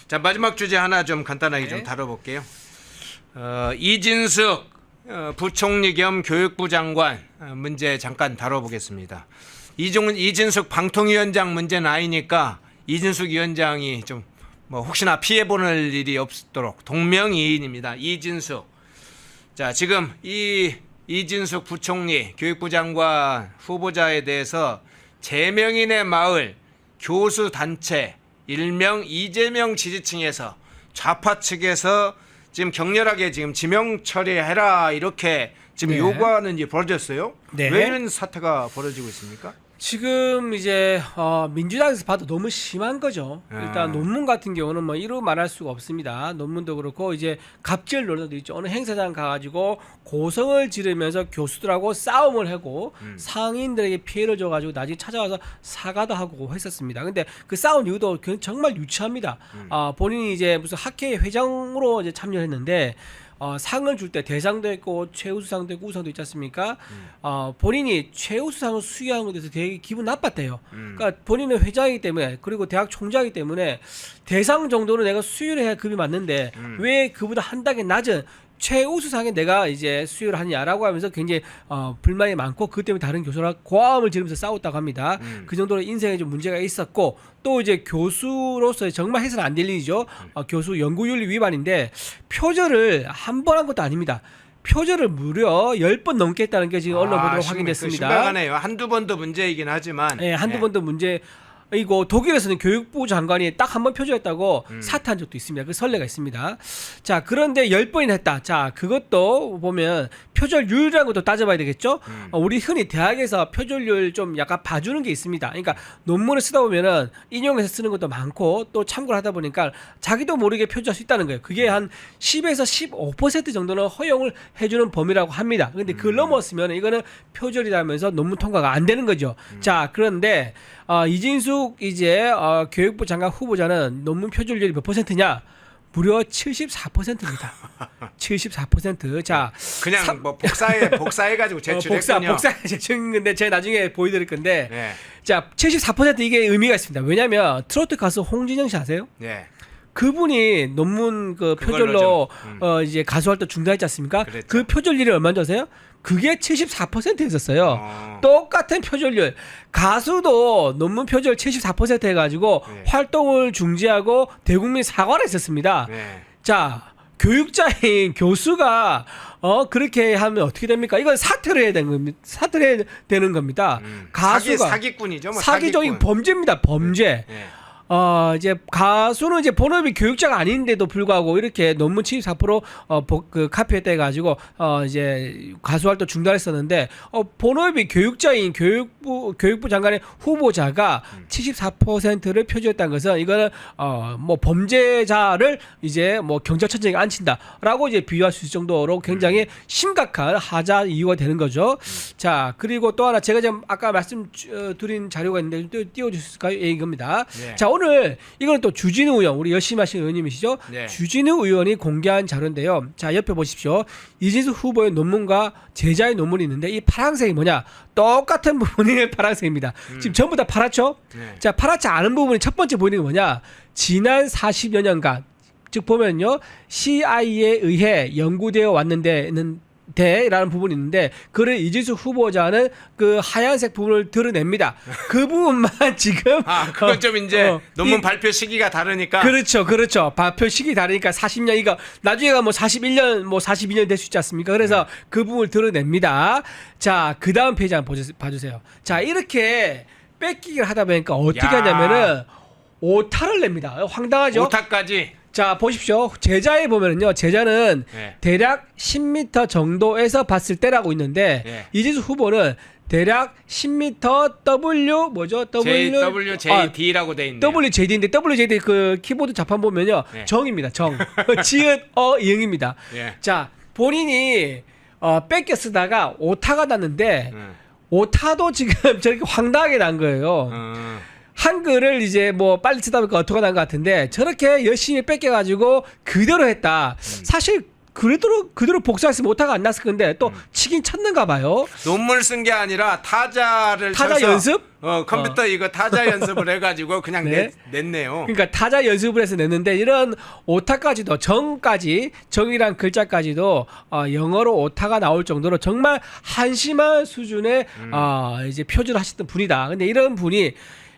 Speaker 2: 자 마지막 주제 하나 좀 간단하게
Speaker 3: 네.
Speaker 2: 좀 다뤄볼게요. 이진숙 부총리 겸 교육부 장관 문제 잠깐 다뤄보겠습니다. 이진숙 방통위원장 문제는 아니니까 이진숙 위원장이 좀 뭐 혹시나 피해 보는 일이 없도록 동명이인입니다. 이진숙. 자 지금 이진숙 부총리 교육부 장관 후보자에 대해서 제명인의 마을 교수 단체 일명 이재명 지지층에서 좌파 측에서 지금 격렬하게 지금 지명 처리해라 이렇게 지금
Speaker 3: 네.
Speaker 2: 요구하는 일이 벌어졌어요.
Speaker 3: 네.
Speaker 2: 왜 이런 사태가 벌어지고 있습니까?
Speaker 3: 지금 이제 민주당에서 봐도 너무 심한 거죠. 일단 논문 같은 경우는 뭐 이루 말할 수가 없습니다. 논문도 그렇고 이제 갑질 논란도 있죠. 어느 행사장 가가지고 고성을 지르면서 교수들하고 싸움을 하고 상인들에게 피해를 줘가지고 나중에 찾아와서 사과도 하고 했었습니다. 근데 그 싸운 이유도 정말 유치합니다. 본인이 이제 무슨 학회 회장으로 이제 참여했는데. 상을 줄 때 대상도 있고 최우수상도 있고 우상도 있지 않습니까? 본인이 최우수상을 수여한 것에 대해서 되게 기분 나빴대요. 그러니까 본인은 회장이기 때문에 그리고 대학 총장이기 때문에 대상 정도는 내가 수여를 해야 급이 맞는데 왜 그보다 한 단계 낮은 최우수상에 내가 이제 수여를 하냐라고 하면서 굉장히 불만이 많고 그 때문에 다른 교수랑 고함을 지르면서 싸웠다고 합니다. 그 정도로 인생에 좀 문제가 있었고 또 이제 교수로서 정말 해서는 안 될 일이죠. 교수 연구윤리 위반인데 표절을 한 번 한 것도 아닙니다. 표절을 무려 10번 넘게 했다는 게 지금 언론 보도로 확인됐습니다.
Speaker 2: 심각하네요. 한두 번도 문제이긴 하지만
Speaker 3: 네, 한두 번도 문제. 이거 독일에서는 교육부 장관이 딱 한 번 표절했다고 사퇴한 적도 있습니다. 그 선례가 있습니다. 자, 그런데 10번이나 했다. 자, 그것도 보면 표절률이라는 것도 따져봐야 되겠죠. 우리 흔히 대학에서 표절률 좀 약간 봐주는 게 있습니다. 그러니까 논문을 쓰다 보면은 인용해서 쓰는 것도 많고 또 참고를 하다 보니까 자기도 모르게 표절할 수 있다는 거예요. 그게 한 10에서 15% 정도는 허용을 해주는 범위라고 합니다. 근데 그걸 넘었으면 이거는 표절이라면서 논문 통과가 안 되는 거죠. 자, 그런데 이진숙 이제 교육부 장관 후보자는 논문 표절률이 몇 %냐? 무려 74%입니다. 74%. 자,
Speaker 2: 그냥 뭐 복사해 가지고 제출했군요.
Speaker 3: 복사해 제출한 건데 제가 나중에 보여드릴 건데.
Speaker 2: 네.
Speaker 3: 자, 74% 이게 의미가 있습니다. 왜냐하면 트로트 가수 홍진영 씨 아세요?
Speaker 2: 네.
Speaker 3: 그분이 논문 그 표절로 이제 가수 활동 중단했지 않습니까?
Speaker 2: 그랬죠.
Speaker 3: 그 표절률이 얼마인지 아세요? 그게 74%였었어요. 똑같은 표절률. 가수도 논문 표절 74% 해가지고
Speaker 2: 네.
Speaker 3: 활동을 중지하고 대국민 사과를 했었습니다.
Speaker 2: 네.
Speaker 3: 자, 교육자인 교수가 그렇게 하면 어떻게 됩니까? 이건 사퇴를 해야 되는 겁니다. 사퇴를 해야 되는 겁니다. 가수가
Speaker 2: 사기꾼이죠. 뭐
Speaker 3: 사기적인
Speaker 2: 사기꾼.
Speaker 3: 범죄입니다. 범죄.
Speaker 2: 네.
Speaker 3: 이제 가수는 이제 본업이 교육자가 아닌데도 불구하고 이렇게 논문 74% 그 카피했다 해가지고 이제 가수 활동 중단했었는데 본업이 교육자인 교육부 장관의 후보자가 74%를 표절했다는 것은 이거는 뭐 범죄자를 이제 뭐 경찰청장에 앉힌다라고 이제 비유할 수 있을 정도로 굉장히 심각한 하자 이유가 되는 거죠. 자, 그리고 또 하나 제가 지금 아까 말씀드린 자료가 있는데 또 띄워주실까요? 이겁니다.
Speaker 2: 네.
Speaker 3: 자, 오늘 이거는 또 주진우 의원, 우리 열심히 하신 의원님이시죠?
Speaker 2: 네.
Speaker 3: 주진우 의원이 공개한 자료인데요. 자, 옆에 보십시오. 이진숙 후보의 논문과 제자의 논문이 있는데 이 파란색이 뭐냐? 똑같은 부분이 파란색입니다. 지금 전부 다 파랗죠?
Speaker 2: 네.
Speaker 3: 자, 파랗지 않은 부분이 첫 번째 보이는 게 뭐냐? 지난 40여 년간 즉 보면요. CIA에 의해 연구되어 왔는데는 라는 부분이 있는데 그를 이진숙 후보자는 그 하얀색 부분을 드러냅니다. 그 부분만 지금
Speaker 2: 그건 좀 이제 논문 발표 시기가 다르니까.
Speaker 3: 그렇죠. 발표 시기 다르니까 40년 이거 나중에가 뭐 41년 뭐 42년 될 수 있지 않습니까? 그래서 그 부분을 드러냅니다. 자, 그다음 페이지 한번 봐주세요. 자, 이렇게 뺏기기를 하다 보니까 어떻게
Speaker 2: 야.
Speaker 3: 하냐면은 오타를 냅니다. 황당하죠?
Speaker 2: 오타까지.
Speaker 3: 자, 보십시오. 제자에 보면은요. 제자는
Speaker 2: 네.
Speaker 3: 대략 10m 정도에서 봤을 때라고 있는데
Speaker 2: 네.
Speaker 3: 이재수 후보는 대략 10m W 뭐죠?
Speaker 2: WJD라고 돼 있네요.
Speaker 3: WJD인데 WJD 그 키보드 자판 보면요.
Speaker 2: 네.
Speaker 3: 정입니다. 정. 지읒 이응입니다.
Speaker 2: 예.
Speaker 3: 자, 본인이 뺏겨 쓰다가 오타가 났는데
Speaker 2: 음.
Speaker 3: 오타도 지금 저렇게 황당하게 난 거예요. 한글을 이제 뭐 빨리 쓰다 보니까 어떻게 난 것 같은데 저렇게 열심히 뺏겨가지고 그대로 했다. 사실 그대로 복사했으면 오타가 안 났을 건데 또 치긴 쳤는가 봐요.
Speaker 2: 논문 쓴 게 아니라 타자를
Speaker 3: 타자
Speaker 2: 쳐서
Speaker 3: 연습?
Speaker 2: 컴퓨터 이거 타자 연습을 해가지고 그냥
Speaker 3: 네.
Speaker 2: 냈네요.
Speaker 3: 그러니까 타자 연습을 해서 냈는데 이런 오타까지도 정이란 글자까지도 영어로 오타가 나올 정도로 정말 한심한 수준의 이제 표준을 하셨던 분이다. 근데 이런 분이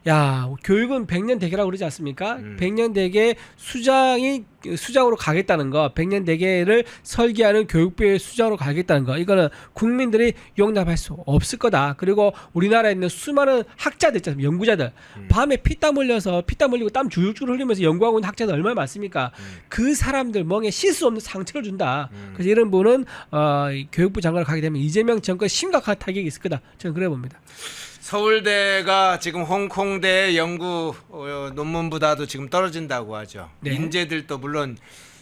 Speaker 3: 야, 교육은 100년 대계라고 그러지 않습니까? 100년 대계 수장으로 가겠다는 거, 100년 대계를 설계하는 교육부의 수장으로 가겠다는 거, 이거는 국민들이 용납할 수 없을 거다. 그리고 우리나라에 있는 수많은 학자들 있잖아요, 연구자들. 밤에 피땀 흘리고 땀 줄줄 흘리면서 연구하고 있는 학자들 얼마나 많습니까? 그 사람들 멍에 쉴 수 없는 상처를 준다. 그래서 이런 분은 교육부 장관을 가게 되면 이재명 정권 심각한 타격이 있을 거다. 저는 그래 봅니다.
Speaker 2: 서울대가 지금 홍콩대 연구 논문보다도 지금 떨어진다고 하죠.
Speaker 3: 네.
Speaker 2: 인재들도 물론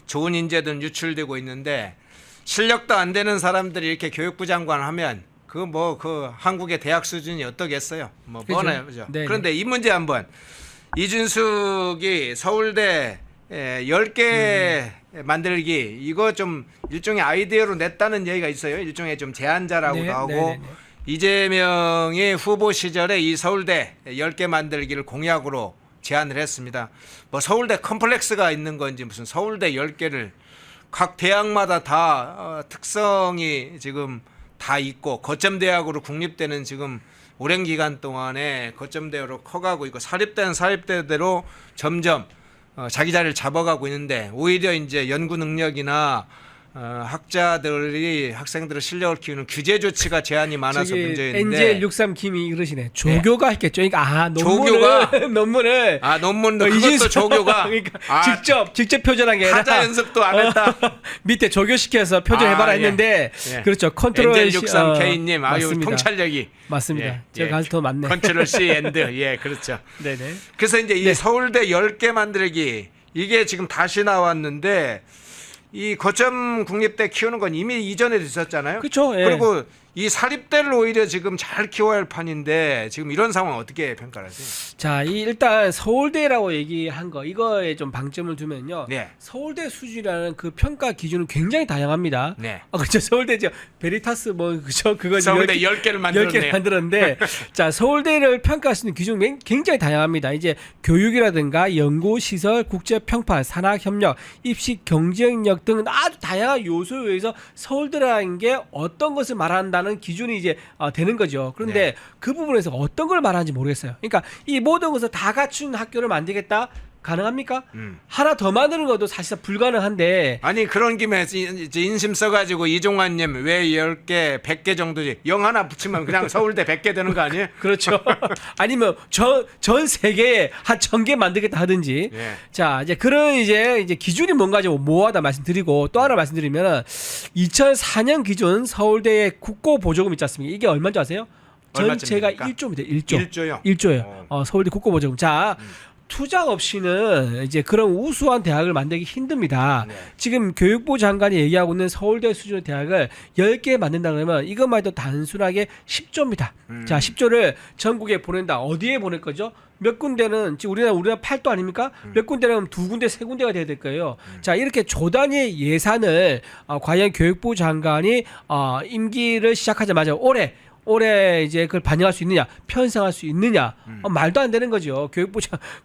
Speaker 2: 좋은 인재들은 유출되고 있는데 실력도 안 되는 사람들이 이렇게 교육부 장관 하면 그 한국의 대학 수준이 어떠겠어요?
Speaker 3: 그죠?
Speaker 2: 뻔해요. 그죠?
Speaker 3: 네네.
Speaker 2: 그런데 이 문제 한번 이준숙이 서울대 10개 만들기 이거 좀 일종의 아이디어로 냈다는 얘기가 있어요. 일종의 좀 제안자라고도
Speaker 3: 네,
Speaker 2: 하고
Speaker 3: 네네네.
Speaker 2: 이재명이 후보 시절에 이 서울대 10개 만들기를 공약으로 제안을 했습니다. 뭐 서울대 컴플렉스가 있는 건지 무슨 서울대 10개를 각 대학마다 다 특성이 지금 다 있고 거점 대학으로 국립대는 지금 오랜 기간 동안에 거점 대학으로 커가고 있고 사립대는 사립대대로 점점 자기 자리를 잡아가고 있는데 오히려 이제 연구 능력이나 학생들의 실력을 키우는 규제 조치가 제한이 많아서 문제인데
Speaker 3: NGL 63 김이 그러시네. 조교가 했겠죠. 그러니까
Speaker 2: 조교가?
Speaker 3: 논문을
Speaker 2: 논문도 그것도 조교가
Speaker 3: 그러니까 직접 표절한 게 아니라
Speaker 2: 타자 연습도 안 했다.
Speaker 3: 밑에 조교시켜서 표절해봐라 했는데
Speaker 2: 예.
Speaker 3: 그렇죠. 컨트롤
Speaker 2: NGL 63 K님 아유
Speaker 3: 맞습니다.
Speaker 2: 통찰력이
Speaker 3: 맞습니다. 제가 가서 더 많네.
Speaker 2: 컨트롤 C 엔드 예 그렇죠.
Speaker 3: 네네.
Speaker 2: 그래서 이제 이 서울대 10개 만들기 이게 지금 다시 나왔는데 이 거점 국립대 키우는 건 이미 이전에도 있었잖아요.
Speaker 3: 그렇죠. 예.
Speaker 2: 그리고 이 사립대를 오히려 지금 잘 키워야 할 판인데 지금 이런 상황 어떻게 평가하세요?
Speaker 3: 자, 일단 서울대라고 얘기한 거 이거에 좀 방점을 두면요.
Speaker 2: 네.
Speaker 3: 서울대 수준이라는 그 평가 기준은 굉장히 다양합니다.
Speaker 2: 네.
Speaker 3: 그렇죠. 서울대 베리타스 그거
Speaker 2: 서울대 10개를 만들었네요.
Speaker 3: 10개를 만들었는데 자, 서울대를 평가할 수 있는 기준이 굉장히 다양합니다. 이제 교육이라든가 연구 시설, 국제 평판, 산학 협력, 입시 경쟁력 등은 아주 다양한 요소에 의해서 서울대라는 게 어떤 것을 말한다는 기준이 이제 되는 거죠. 그런데
Speaker 2: 네.
Speaker 3: 그 부분에서 어떤 걸 말하는지 모르겠어요. 그러니까 이 모든 것을 다 갖춘 학교를 만들겠다? 가능합니까? 하나 더 만드는 것도 사실상 불가능한데
Speaker 2: 아니 그런 김에 이제 인심 써가지고 이종환님 왜 10개 100개 정도지 0 하나 붙이면 그냥 서울대 100개 되는 거 아니에요?
Speaker 3: 그렇죠. 아니면 전 세계에 한 1000개 만들겠다 하든지.
Speaker 2: 예.
Speaker 3: 자, 이제 그런 이제 기준이 뭔가 좀 모호하다 말씀드리고 또 하나 말씀드리면 2004년 기준 서울대의 국고 보조금 있지 않습니까? 이게 얼마인지 아세요? 전체가
Speaker 2: 얼마쯤입니까?
Speaker 3: 1조입니다. 1조.
Speaker 2: 1조요?
Speaker 3: 1조예요. 서울대 국고 보조금. 자, 투자 없이는 이제 그런 우수한 대학을 만들기 힘듭니다.
Speaker 2: 네.
Speaker 3: 지금 교육부 장관이 얘기하고 있는 서울대 수준의 대학을 10개 만든다 그러면 이것만 해도 단순하게 10조입니다. 자, 10조를 전국에 보낸다. 어디에 보낼 거죠? 몇 군데는 지금 우리나라 8도 아닙니까? 몇 군데는 2군데, 3군데가 돼야 될 거예요. 자, 이렇게 조단위의 예산을 과연 교육부 장관이 임기를 시작하자마자 올해 이제 그걸 반영할 수 있느냐, 편성할 수 있느냐, 말도 안 되는 거죠.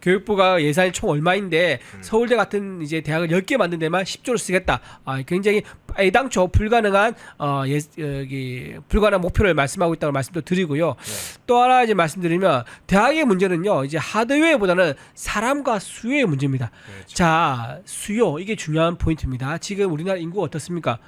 Speaker 3: 교육부가 예산이 총 얼마인데 서울대 같은 이제 대학을 10개 만든 데만 10조를 쓰겠다. 굉장히 애당초 불가능한 불가능한 목표를 말씀하고 있다고 말씀도 드리고요.
Speaker 2: 네.
Speaker 3: 또 하나 이제 말씀드리면 대학의 문제는요, 이제 하드웨어보다는 사람과 수요의 문제입니다.
Speaker 2: 그렇죠.
Speaker 3: 자, 수요 이게 중요한 포인트입니다. 지금 우리나라 인구가 어떻습니까?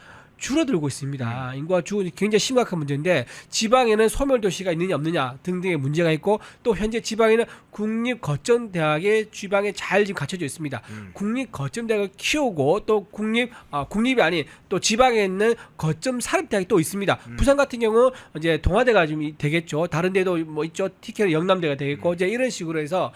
Speaker 3: 줄어들고 있습니다. 인구가 굉장히 심각한 문제인데 지방에는 소멸도시가 있느냐 없느냐 등등의 문제가 있고 또 현재 지방에는 국립거점대학의 지방에 잘 지금 갖춰져 있습니다. 국립거점대학을 키우고 또 국립이 아닌 또 지방에 있는 거점 사립대학이 또 있습니다. 부산 같은 경우 이제 동아대가 좀 되겠죠. 다른 데도 뭐 있죠. TK 영남대가 되겠고 이제 이런 식으로 해서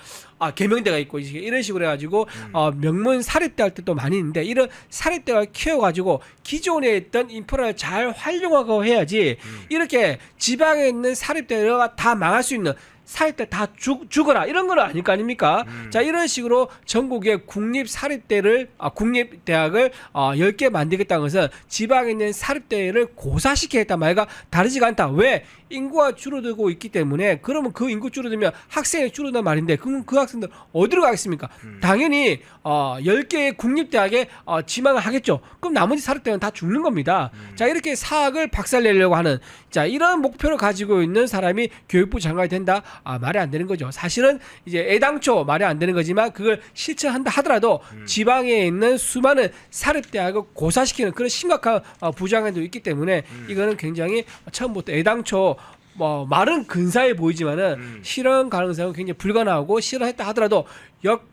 Speaker 3: 계명대가 있고 이런 식으로 해가지고 명문 사립대학들도 많이 있는데 이런 사립대학을 키워가지고 기존에 있던 인프라를 잘 활용하고 해야지 이렇게 지방에 있는 사립대가 다 망할 수 있는 사립대 다 죽어라 이런 건 아닐 거 아닙니까? 자 이런 식으로 전국의 국립대학을 10개 만들겠다는 것은 지방에 있는 사립대를 고사시키겠다 말과 다르지가 않다. 왜? 인구가 줄어들고 있기 때문에 그러면 그 인구 줄어들면 학생이 줄어든단 말인데 그럼 그 학생들 어디로 가겠습니까? 당연히 10개의 국립대학에 지망을 하겠죠. 그럼 나머지 사립대는 다 죽는 겁니다. 자 이렇게 사학을 박살내려고 하는 자 이런 목표를 가지고 있는 사람이 교육부 장관이 된다? 말이 안 되는 거죠. 사실은 이제 애당초 말이 안 되는 거지만 그걸 실천한다 하더라도 지방에 있는 수많은 사립대학을 고사시키는 그런 심각한 부작용도 있기 때문에 이거는 굉장히 처음부터 애당초 말은 근사해 보이지만은 실현 가능성은 굉장히 불가능하고 실현했다 하더라도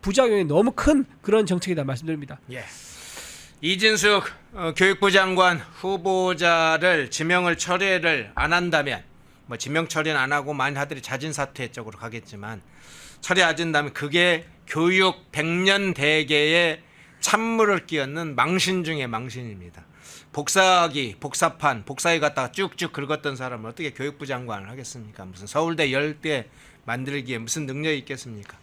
Speaker 3: 부작용이 너무 큰 그런 정책이다 말씀드립니다.
Speaker 2: 예. 이진숙 교육부 장관 후보자를 지명을 처리를 안 한다면 뭐 지명 처리는 안 하고 만하들이 자진 사퇴 쪽으로 가겠지만 처리 안 한다면 그게 교육 100년 대계에 찬물을 끼얹는 망신 중에 망신입니다. 복사기, 복사판, 복사기 갖다가 쭉쭉 긁었던 사람은 어떻게 교육부 장관을 하겠습니까? 무슨 서울대 10대 만들기에 무슨 능력이 있겠습니까?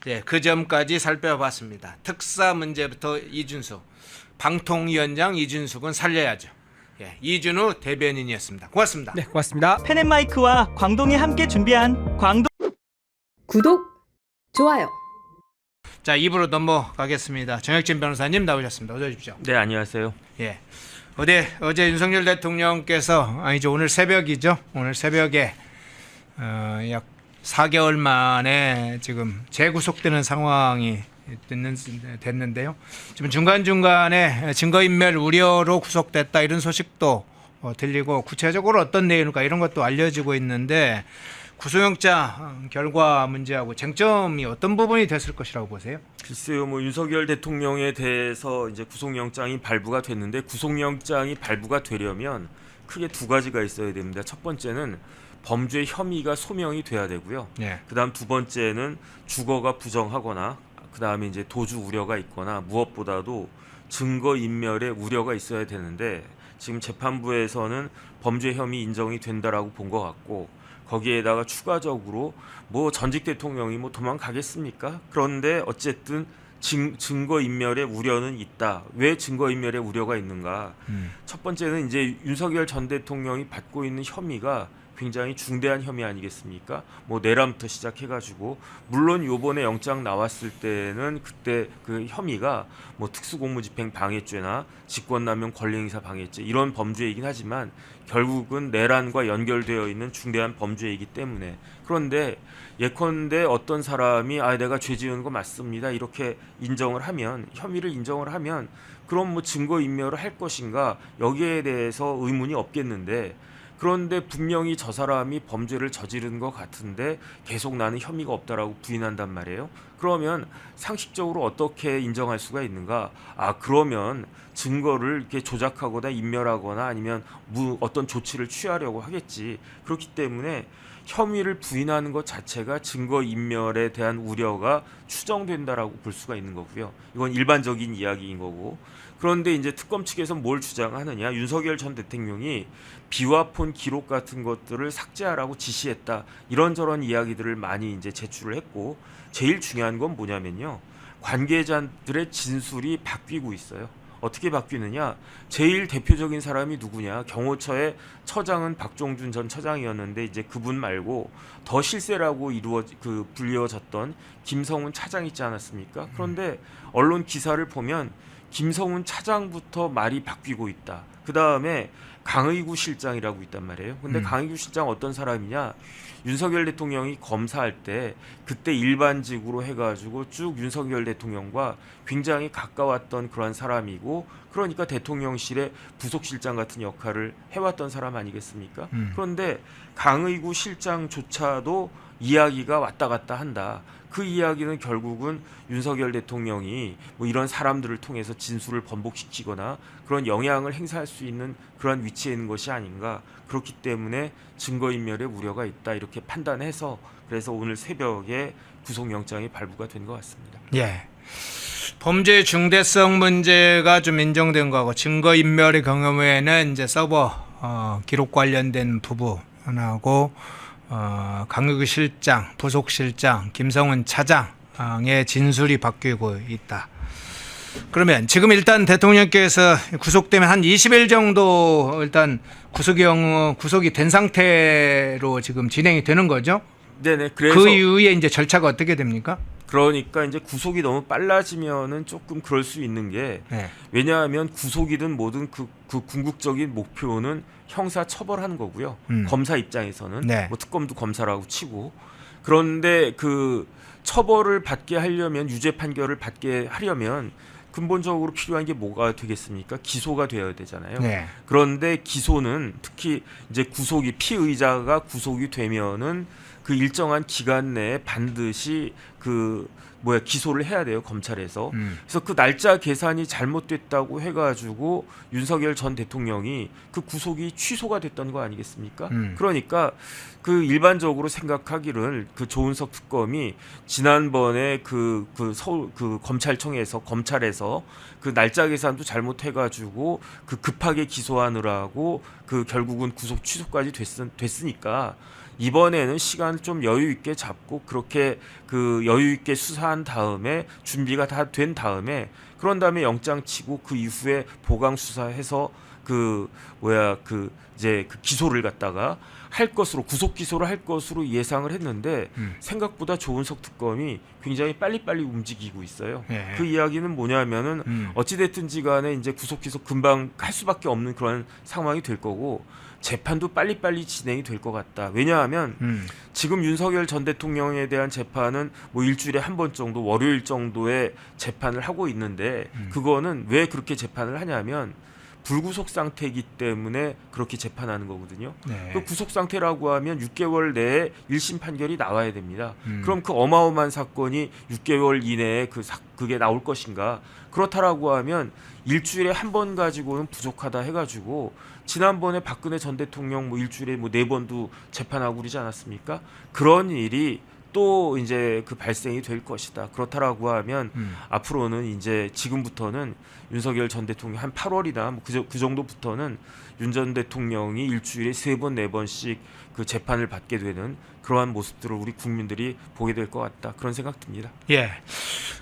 Speaker 2: 예, 그 점까지 살펴봤습니다. 특사 문제부터 이준숙, 방통위원장 이준숙은 살려야죠. 예, 이준우 대변인이었습니다. 고맙습니다.
Speaker 3: 네, 고맙습니다.
Speaker 1: 펜앤마이크와 광동이 함께 준비한 광동
Speaker 4: 구독, 좋아요.
Speaker 2: 자, 입으로 넘어가겠습니다. 정혁진 변호사님 나오셨습니다. 어서 오십시오.
Speaker 5: 네, 안녕하세요.
Speaker 2: 예. 어제 윤석열 대통령께서 아니죠, 오늘 새벽이죠. 오늘 새벽에 약 4개월 만에 지금 재구속되는 상황이 됐는데요. 지금 중간중간에 증거인멸 우려로 구속됐다 이런 소식도 들리고 구체적으로 어떤 내용일까 이런 것도 알려지고 있는데 구속영장 결과 문제하고 쟁점이 어떤 부분이 됐을 것이라고 보세요?
Speaker 5: 글쎄요, 뭐 윤석열 대통령에 대해서 이제 구속영장이 발부가 됐는데 구속영장이 발부가 되려면 크게 두 가지가 있어야 됩니다. 첫 번째는 범죄 혐의가 소명이 돼야 되고요.
Speaker 2: 예.
Speaker 5: 그다음 두 번째는 주거가 부정하거나 그다음에 이제 도주 우려가 있거나 무엇보다도 증거 인멸의 우려가 있어야 되는데 지금 재판부에서는 범죄 혐의 인정이 된다라고 본 것 같고 거기에다가 추가적으로 뭐 전직 대통령이 뭐 도망가겠습니까? 그런데 어쨌든 증거 인멸의 우려는 있다. 왜 증거 인멸의 우려가 있는가? 첫 번째는 이제 윤석열 전 대통령이 받고 있는 혐의가 굉장히 중대한 혐의 아니겠습니까? 뭐 내란부터 시작해가지고 물론 요번에 영장 나왔을 때는 그때 그 혐의가 뭐 특수공무집행 방해죄나 직권남용 권리행사 방해죄 이런 범죄이긴 하지만 결국은 내란과 연결되어 있는 중대한 범죄이기 때문에 그런데 예컨대 어떤 사람이 내가 죄 지은 거 맞습니다 이렇게 인정을 하면 혐의를 인정을 하면 그럼 뭐 증거 인멸을 할 것인가 여기에 대해서 의문이 없겠는데 그런데 분명히 저 사람이 범죄를 저지른 것 같은데 계속 나는 혐의가 없다라고 부인한단 말이에요. 그러면 상식적으로 어떻게 인정할 수가 있는가? 그러면 증거를 이렇게 조작하거나 인멸하거나 아니면 어떤 조치를 취하려고 하겠지. 그렇기 때문에 혐의를 부인하는 것 자체가 증거 인멸에 대한 우려가 추정된다라고 볼 수가 있는 거고요. 이건 일반적인 이야기인 거고. 그런데 이제 특검 측에서 뭘 주장하느냐? 윤석열 전 대통령이 비화폰 기록 같은 것들을 삭제하라고 지시했다. 이런저런 이야기들을 많이 이제 제출을 했고 제일 중요한 건 뭐냐면요. 관계자들의 진술이 바뀌고 있어요. 어떻게 바뀌느냐? 제일 대표적인 사람이 누구냐? 경호처의 처장은 박종준 전 처장이었는데 이제 그분 말고 더 실세라고 불리워졌던 김성훈 차장 있지 않았습니까? 그런데 언론 기사를 보면 김성훈 차장부터 말이 바뀌고 있다. 그 다음에 강의구 실장이라고 있단 말이에요. 근데 강의구 실장 어떤 사람이냐? 윤석열 대통령이 검사할 때 그때 일반직으로 해가지고 쭉 윤석열 대통령과 굉장히 가까웠던 그런 사람이고 그러니까 대통령실의 부속실장 같은 역할을 해왔던 사람 아니겠습니까? 그런데 강의구 실장조차도 이야기가 왔다 갔다 한다. 그 이야기는 결국은 윤석열 대통령이 뭐 이런 사람들을 통해서 진술을 번복시키거나 그런 영향을 행사할 수 있는 그런 위치에 있는 것이 아닌가. 그렇기 때문에 증거인멸의 우려가 있다 이렇게 판단해서 그래서 오늘 새벽에 구속영장이 발부가 된 것 같습니다.
Speaker 2: 예. 범죄 중대성 문제가 좀 인정된 거고 증거인멸의 경우에는 이제 서버 기록 관련된 부분하고 강의구 실장, 부속실장, 김성은 차장의 진술이 바뀌고 있다. 그러면 지금 일단 대통령께서 구속되면 한 20일 정도 일단 구속이 된 상태로 지금 진행이 되는 거죠?
Speaker 5: 네네. 그래서
Speaker 2: 그 이후에 이제 절차가 어떻게 됩니까?
Speaker 5: 그러니까 이제 구속이 너무 빨라지면은 조금 그럴 수 있는 게
Speaker 2: 네.
Speaker 5: 왜냐하면 구속이든 뭐든 그 궁극적인 목표는 형사 처벌하는 거고요. 검사 입장에서는
Speaker 2: 네.
Speaker 5: 뭐 특검도 검사라고 치고 그런데 그 처벌을 받게 하려면 유죄 판결을 받게 하려면 근본적으로 필요한 게 뭐가 되겠습니까? 기소가 되어야 되잖아요.
Speaker 2: 네.
Speaker 5: 그런데 기소는 특히 이제 구속이 피의자가 구속이 되면은 그 일정한 기간 내에 반드시 기소를 해야 돼요, 검찰에서. 그래서 그 날짜 계산이 잘못됐다고 해가지고 윤석열 전 대통령이 그 구속이 취소가 됐던 거 아니겠습니까? 그러니까 그 일반적으로 생각하기를 그 조은석 특검이 지난번에 서울 검찰에서 그 날짜 계산도 잘못해가지고 그 급하게 기소하느라고 그 결국은 구속 취소까지 됐으니까. 이번에는 시간을 좀 여유 있게 잡고 그렇게 그 여유 있게 수사한 다음에 준비가 다 된 다음에 그런 다음에 영장 치고 그 이후에 보강 수사해서 이제 기소를 갖다가 할 것으로 구속 기소를 할 것으로 예상을 했는데 생각보다 조은석 특검이 굉장히 빨리빨리 움직이고 있어요.
Speaker 2: 예.
Speaker 5: 그 이야기는 뭐냐면은 어찌 됐든지 간에 이제 구속 기소 금방 할 수밖에 없는 그런 상황이 될 거고 재판도 빨리빨리 진행이 될 것 같다. 왜냐하면 지금 윤석열 전 대통령에 대한 재판은 뭐 일주일에 한 번 정도 월요일 정도의 재판을 하고 있는데 그거는 왜 그렇게 재판을 하냐면 불구속 상태이기 때문에 그렇게 재판하는 거거든요.
Speaker 2: 네.
Speaker 5: 그 구속 상태라고 하면 6개월 내에 1심 판결이 나와야 됩니다. 그럼 그 어마어마한 사건이 6개월 이내에 그게 나올 것인가? 그렇다라고 하면 일주일에 한 번 가지고는 부족하다 해가지고 지난번에 박근혜 전 대통령 뭐 일주일에 뭐 4번도 재판하고 그러지 않았습니까? 그런 일이 또 이제 발생이 될 것이다. 그렇다라고 하면 앞으로는 이제 지금부터는 윤석열 전 대통령 한 8월이나 뭐 그 정도부터는 윤 전 대통령이 일주일에 3번, 4번씩 그 재판을 받게 되는 그러한 모습들을 우리 국민들이 보게 될 것 같다. 그런 생각 듭니다.
Speaker 2: 예.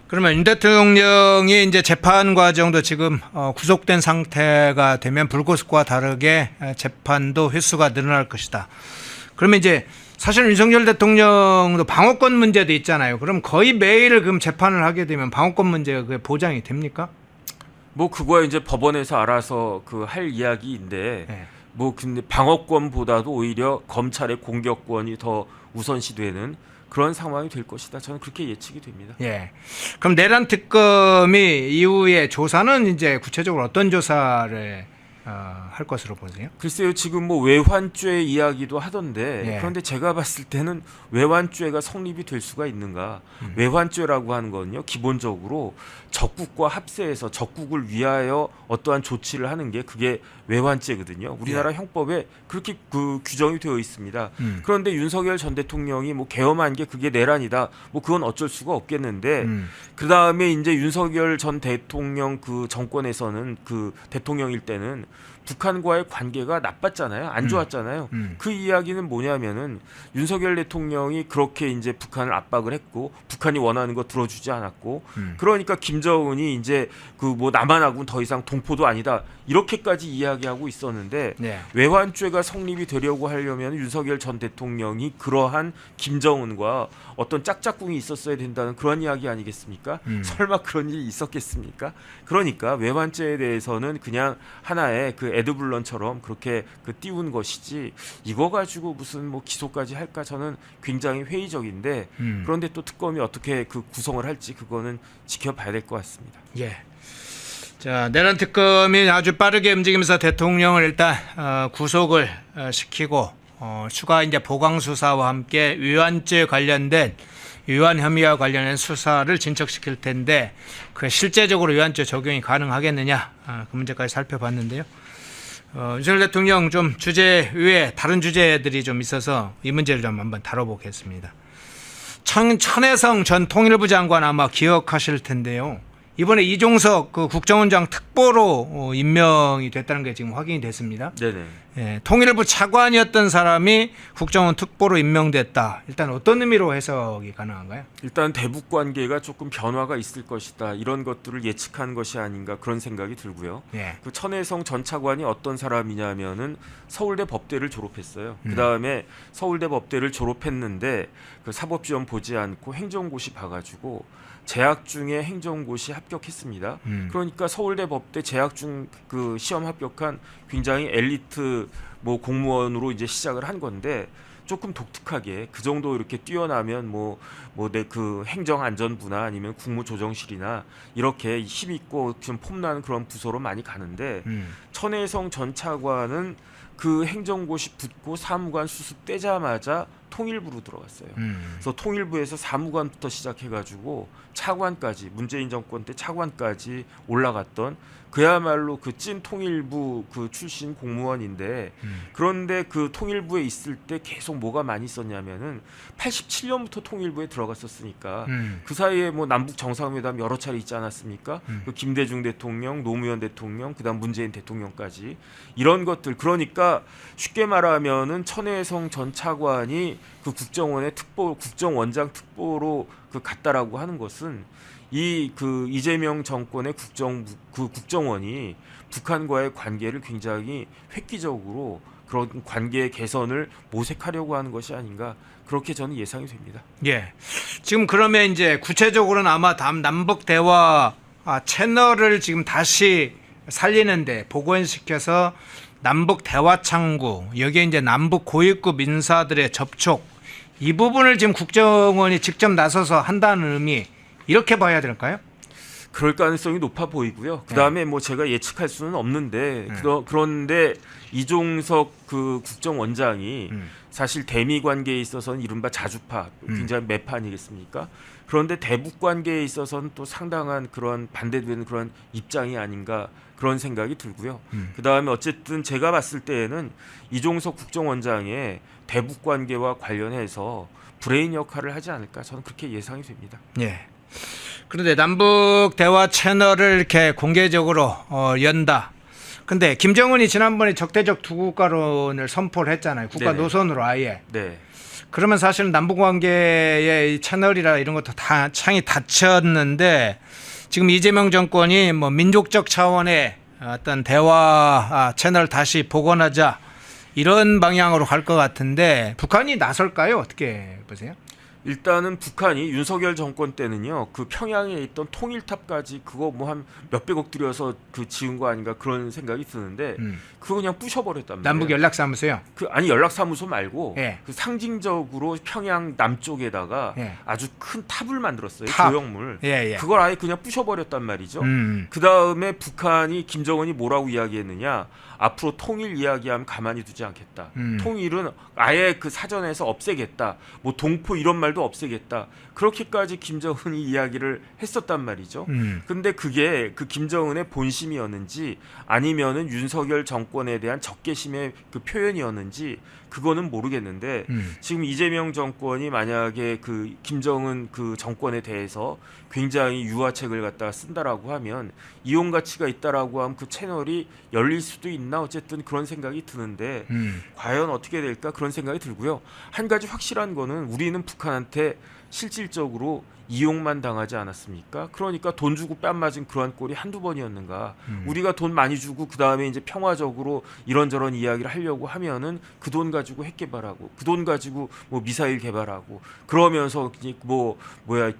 Speaker 2: 그러면 윤 대통령이 이제 재판 과정도 지금 구속된 상태가 되면 불구속과 다르게 재판도 횟수가 늘어날 것이다. 그러면 이제 사실 윤석열 대통령도 방어권 문제도 있잖아요. 그럼 거의 매일 그럼 재판을 하게 되면 방어권 문제가 그게 보장이 됩니까?
Speaker 5: 뭐 그거야 이제 법원에서 알아서 할 이야기인데
Speaker 2: 네.
Speaker 5: 근데 방어권보다도 오히려 검찰의 공격권이 더 우선시되는 그런 상황이 될 것이다. 저는 그렇게 예측이 됩니다.
Speaker 2: 예. 그럼 내란 특검이 이후에 조사는 이제 구체적으로 어떤 조사를 할 것으로 보세요?
Speaker 5: 글쎄요, 지금 뭐 외환죄 이야기도 하던데
Speaker 2: 예.
Speaker 5: 그런데 제가 봤을 때는 외환죄가 성립이 될 수가 있는가? 외환죄라고 하는 거는요, 기본적으로 적국과 합세해서 적국을 위하여 어떠한 조치를 하는 게 그게 외환죄거든요. 우리나라 형법에 그렇게 규정이 되어 있습니다. 그런데 윤석열 전 대통령이 뭐 계엄한 게 그게 내란이다. 뭐 그건 어쩔 수가 없겠는데 그 다음에 이제 윤석열 전 대통령 정권에서는 대통령일 때는 북한과의 관계가 나빴잖아요. 안 좋았잖아요. 그 이야기는 뭐냐면은 윤석열 대통령이 그렇게 이제 북한을 압박을 했고 북한이 원하는 거 들어주지 않았고 그러니까 김정은이 이제 남한하고는 더 이상 동포도 아니다. 이렇게까지 이야기하고 있었는데
Speaker 2: 네.
Speaker 5: 외환죄가 성립이 되려고 하려면 윤석열 전 대통령이 그러한 김정은과 어떤 짝짝꿍이 있었어야 된다는 그런 이야기 아니겠습니까? 설마 그런 일이 있었겠습니까? 그러니까 외환죄에 대해서는 그냥 하나의 일종의 그 에드블런처럼 그렇게 그 띄운 것이지 이거 가지고 무슨 뭐 기소까지 할까 저는 굉장히 회의적인데 그런데 또 특검이 어떻게 그 구성을 할지 그거는 지켜봐야 될 것 같습니다.
Speaker 2: 예. 자, 내란 특검이 아주 빠르게 움직이면서 대통령을 일단 구속을 시키고 추가 이제 보강 수사와 함께 위헌죄 관련된 위헌 혐의와 관련된 수사를 진척시킬 텐데 그 실제적으로 위헌죄 적용이 가능하겠느냐 그 문제까지 살펴봤는데요. 윤석열 대통령 좀 주제 외에 다른 주제들이 좀 있어서 이 문제를 좀 한번 다뤄보겠습니다. 천혜성 전 통일부 장관 아마 기억하실 텐데요. 이번에 이종석 그 국정원장 특보로 임명이 됐다는 게 지금 확인이 됐습니다.
Speaker 5: 네네.
Speaker 2: 예, 통일부 차관이었던 사람이 국정원 특보로 임명됐다. 일단 어떤 의미로 해석이 가능한가요?
Speaker 5: 일단 대북 관계가 조금 변화가 있을 것이다. 이런 것들을 예측한 것이 아닌가 그런 생각이 들고요.
Speaker 2: 예.
Speaker 5: 그 천혜성 전 차관이 어떤 사람이냐면은 서울대 법대를 졸업했어요. 그 다음에 서울대 법대를 졸업했는데 그 사법시험 보지 않고 행정고시 봐가지고 재학 중에 행정고시 합격했습니다. 그러니까 서울대 법대 재학 중 그 시험 합격한 굉장히 엘리트 뭐 공무원으로 이제 시작을 한 건데 조금 독특하게 그 정도 이렇게 뛰어나면 내 그 행정안전부나 아니면 국무조정실이나 이렇게 힘 있고 좀 폼나는 그런 부서로 많이 가는데 천혜성 전 차관은 그 행정고시 붙고 사무관 수습 떼자마자 통일부로 들어갔어요. 그래서 통일부에서 사무관부터 시작해가지고 차관까지 문재인 정권 때 차관까지 올라갔던 그야말로 그 찐 통일부 그 출신 공무원인데 그런데 그 통일부에 있을 때 계속 뭐가 많이 있었냐면은 87년부터 통일부에 들어갔었으니까 그 사이에 뭐 남북 정상회담 여러 차례 있지 않았습니까? 그 김대중 대통령, 노무현 대통령, 그다음 문재인 대통령까지 이런 것들 그러니까 쉽게 말하면은 천혜성 전 차관이 그 국정원의 국정원장 특보로 그 갔다라고 하는 것은 이 그 이재명 정권의 국정원이 북한과의 관계를 굉장히 획기적으로 그런 관계 개선을 모색하려고 하는 것이 아닌가 그렇게 저는 예상이 됩니다.
Speaker 2: 예. 지금 그러면 이제 구체적으로는 아마 남북 대화 채널을 지금 다시 살리는데 복원시켜서 남북 대화 창구 여기에 이제 남북 고위급 인사들의 접촉 이 부분을 지금 국정원이 직접 나서서 한다는 의미 이렇게 봐야 될까요?
Speaker 5: 그럴 가능성이 높아 보이고요. 그다음에 뭐 제가 예측할 수는 없는데 그런데 이종석 그 국정원장이 사실 대미 관계에 있어서는 이른바 자주파 굉장히 매파 아니겠습니까? 그런데 대북 관계에 있어서는 또 상당한 그런 반대되는 그런 입장이 아닌가 그런 생각이 들고요. 그다음에 어쨌든 제가 봤을 때에는 이종석 국정원장의 대북 관계와 관련해서 브레인 역할을 하지 않을까 저는 그렇게 예상이 됩니다.
Speaker 2: 예. 그런데 남북 대화 채널을 이렇게 공개적으로 연다. 근데 김정은이 지난번에 적대적 두 국가론을 선포를 했잖아요. 국가
Speaker 5: 네네.
Speaker 2: 노선으로 아예.
Speaker 5: 네.
Speaker 2: 그러면 사실은 남북 관계의 이 채널이라 이런 것도 다 창이 닫혔는데 지금 이재명 정권이 뭐 민족적 차원의 어떤 대화 채널 다시 복원하자 이런 방향으로 갈 것 같은데 북한이 나설까요? 어떻게 보세요?
Speaker 5: 일단은 북한이 윤석열 정권 때는요 그 평양에 있던 통일탑까지 그거 뭐 한 몇백억 들여서 그 지은 거 아닌가 그런 생각이 드는데 그거 그냥 부셔버렸단 말이에요.
Speaker 2: 남북 연락사무소요?
Speaker 5: 아니 연락사무소 말고
Speaker 2: 예.
Speaker 5: 그 상징적으로 평양 남쪽에다가
Speaker 2: 예.
Speaker 5: 아주 큰 탑을 만들었어요.
Speaker 2: 탑.
Speaker 5: 조형물.
Speaker 2: 예, 예.
Speaker 5: 그걸 아예 그냥 부셔버렸단 말이죠. 그 다음에 북한이 김정은이 뭐라고 이야기했느냐? 앞으로 통일 이야기하면 가만히 두지 않겠다. 통일은 아예 그 사전에서 없애겠다. 뭐 동포 이런 말도 없애겠다. 그렇게까지 김정은이 이야기를 했었단 말이죠. 근데 그게 그 김정은의 본심이었는지 아니면은 윤석열 정권에 대한 적개심의 그 표현이었는지 그거는 모르겠는데 지금 이재명 정권이 만약에 그 김정은 그 정권에 대해서 굉장히 유화책을 갖다가 쓴다라고 하면 이용 가치가 있다라고 하면 그 채널이 열릴 수도 있나 어쨌든 그런 생각이 드는데 과연 어떻게 될까 그런 생각이 들고요. 한 가지 확실한 거는 우리는 북한한테 실질적으로 이용만 당하지 않았습니까? 그러니까 돈 주고 뺨 맞은 그러한 꼴이 한두 번이었는가? 우리가 돈 많이 주고 그 다음에 이제 평화적으로 이런저런 이야기를 하려고 하면은 그 돈 가지고 핵 개발하고 그 돈 가지고 뭐 미사일 개발하고 그러면서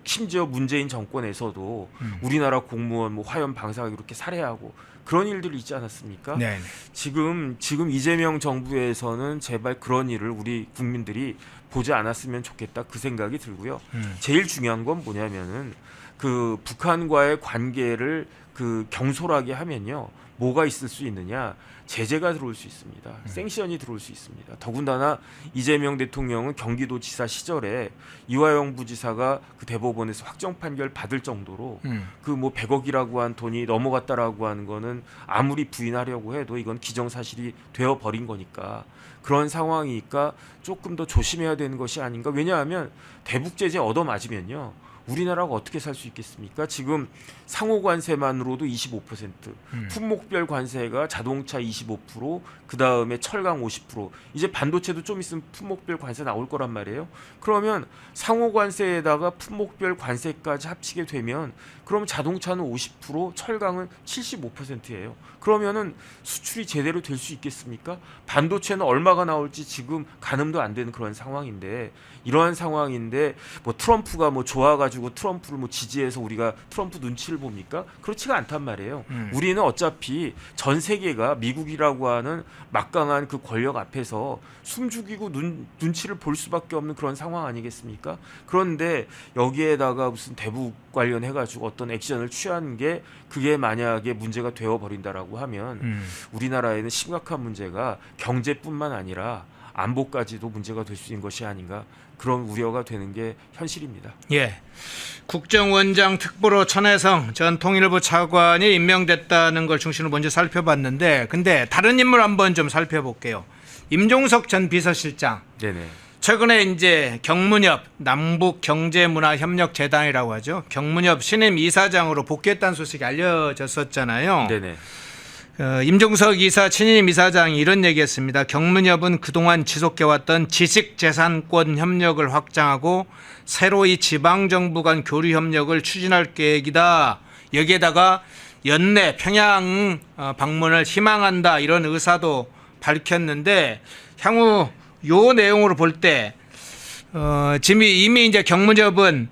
Speaker 5: 심지어 문재인 정권에서도 우리나라 공무원 뭐 화염 방사하고 이렇게 살해하고 그런 일들이 있지 않았습니까?
Speaker 2: 네.
Speaker 5: 지금 이재명 정부에서는 제발 그런 일을 우리 국민들이 보지 않았으면 좋겠다 그 생각이 들고요. 제일 중요한 건 뭐냐면은 그 북한과의 관계를 그 경솔하게 하면요. 뭐가 있을 수 있느냐? 제재가 들어올 수 있습니다. 생션이 들어올 수 있습니다. 더군다나 이재명 대통령은 경기도지사 시절에 이화영 부지사가 그 대법원에서 확정 판결 받을 정도로 그 뭐 100억이라고 한 돈이 넘어갔다라고 하는 거는 아무리 부인하려고 해도 이건 기정사실이 되어 버린 거니까 그런 상황이니까 조금 더 조심해야 되는 것이 아닌가. 왜냐하면 대북 제재 얻어맞으면요. 우리나라가 어떻게 살 수 있겠습니까? 지금 상호 관세만으로도 25%, 품목별 관세가 자동차 25%, 그 다음에 철강 50%. 이제 반도체도 좀 있으면 품목별 관세 나올 거란 말이에요. 그러면 상호 관세에다가 품목별 관세까지 합치게 되면 그럼 자동차는 50%, 철강은 75%예요. 그러면은 수출이 제대로 될 수 있겠습니까? 반도체는 얼마가 나올지 지금 가늠도 안 되는 그런 상황인데 이러한 상황인데 뭐 트럼프가 뭐 좋아가지고 트럼프를 뭐 지지해서 우리가 트럼프 눈치를 봅니까? 그렇지가 않단 말이에요. 우리는 어차피 전 세계가 미국이라고 하는 막강한 그 권력 앞에서 숨죽이고 눈치를 볼 수밖에 없는 그런 상황 아니겠습니까? 그런데 여기에다가 무슨 대북 관련해가지고 어떤 액션을 취하는 게 그게 만약에 문제가 되어버린다라고 하면 우리나라에는 심각한 문제가 경제뿐만 아니라 안보까지도 문제가 될 수 있는 것이 아닌가 그런 우려가 되는 게 현실입니다.
Speaker 2: 예. 국정원장 특보로 천혜성 전 통일부 차관이 임명됐다는 걸 중심으로 먼저 살펴봤는데 근데 다른 인물 한번 좀 살펴볼게요. 임종석 전 비서실장.
Speaker 5: 네네.
Speaker 2: 최근에 이제 경문협 남북경제문화협력재단이라고 하죠. 경문협 신임 이사장으로 복귀했다는 소식이 알려졌었잖아요.
Speaker 5: 네네.
Speaker 2: 임종석 이사 친임 이사장이 이런 얘기했습니다. 경문협은 그동안 지속해왔던 지식재산권 협력을 확장하고 새로이 지방정부 간 교류 협력을 추진할 계획이다. 여기에다가 연내 평양 방문을 희망한다 이런 의사도 밝혔는데 향후 요 내용으로 볼 때 지금 이미 이제 경문협은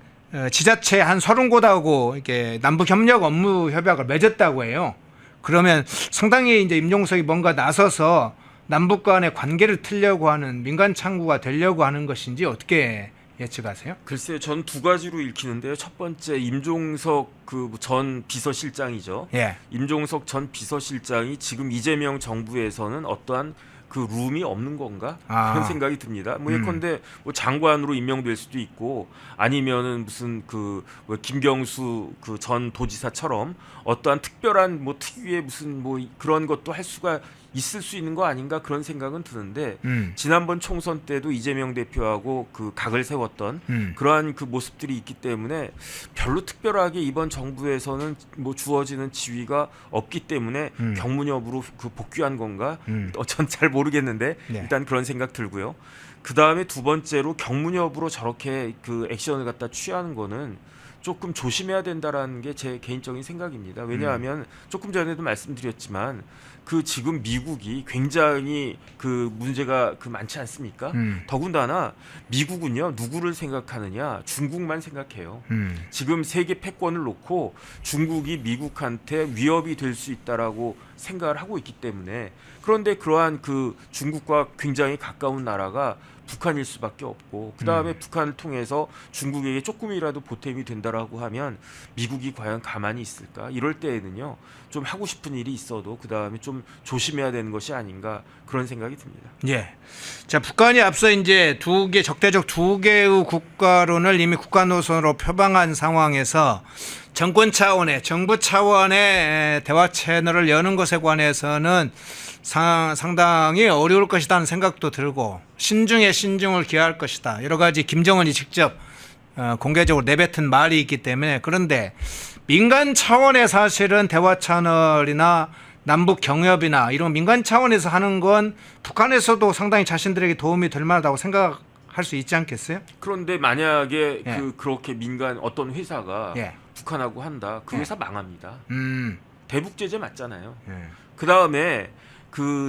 Speaker 2: 지자체 한 30곳하고 이렇게 남북 협력 업무 협약을 맺었다고 해요. 그러면 상당히 이제 임종석이 뭔가 나서서 남북 간의 관계를 틀려고 하는 민간 창구가 되려고 하는 것인지 어떻게 예측하세요?
Speaker 5: 글쎄요, 전 두 가지로 읽히는데요. 첫 번째 임종석 그 전 비서실장이죠.
Speaker 2: 예.
Speaker 5: 임종석 전 비서실장이 지금 이재명 정부에서는 어떠한 그 룸이 없는 건가 그런 생각이 듭니다. 뭐 예컨대 뭐 장관으로 임명될 수도 있고 아니면은 무슨 그 뭐 김경수 그 전 도지사처럼 어떠한 특별한 뭐 특유의 무슨 뭐 그런 것도 할 수가 있을 수 있는 거 아닌가 그런 생각은 드는데 지난번 총선 때도 이재명 대표하고 그 각을 세웠던 그러한 그 모습들이 있기 때문에 별로 특별하게 이번 정부에서는 뭐 주어지는 지위가 없기 때문에 경문협으로 그 복귀한 건가 전 잘 모르겠는데
Speaker 2: 네.
Speaker 5: 일단 그런 생각 들고요. 그 다음에 두 번째로 경문협으로 저렇게 그 액션을 갖다 취하는 거는 조금 조심해야 된다라는 게 제 개인적인 생각입니다. 왜냐하면 조금 전에도 말씀드렸지만 그 지금 미국이 굉장히 그 문제가 그 많지 않습니까? 더군다나 미국은요 누구를 생각하느냐 중국만 생각해요. 지금 세계 패권을 놓고 중국이 미국한테 위협이 될 수 있다라고 생각을 하고 있기 때문에 그런데 그러한 그 중국과 굉장히 가까운 나라가 북한일 수밖에 없고 그 다음에 북한을 통해서 중국에게 조금이라도 보탬이 된다라고 하면 미국이 과연 가만히 있을까? 이럴 때에는요 좀 하고 싶은 일이 있어도 그 다음에 좀 조심해야 되는 것이 아닌가 그런 생각이 듭니다.
Speaker 2: 예. 자, 북한이 앞서 이제 적대적 두 개의 국가론을 이미 국가 노선으로 표방한 상황에서 정권 차원의 정부 차원의 대화 채널을 여는 것에 관해서는 상당히 어려울 것이라는 생각도 들고 신중에 신중을 기할 것이다. 여러 가지 김정은이 직접 공개적으로 내뱉은 말이 있기 때문에 그런데 민간 차원의 사실은 대화 채널이나 남북 경협이나 이런 민간 차원에서 하는 건 북한에서도 상당히 자신들에게 도움이 될 만하다고 생각하지 할 수 있지 않겠어요?
Speaker 5: 그런데 만약에
Speaker 2: 예.
Speaker 5: 그렇게 민간 어떤 회사가
Speaker 2: 예.
Speaker 5: 북한하고 한다. 그
Speaker 2: 예.
Speaker 5: 회사 망합니다.
Speaker 2: 음.
Speaker 5: 대북 제재 맞잖아요.
Speaker 2: 예.
Speaker 5: 그 다음에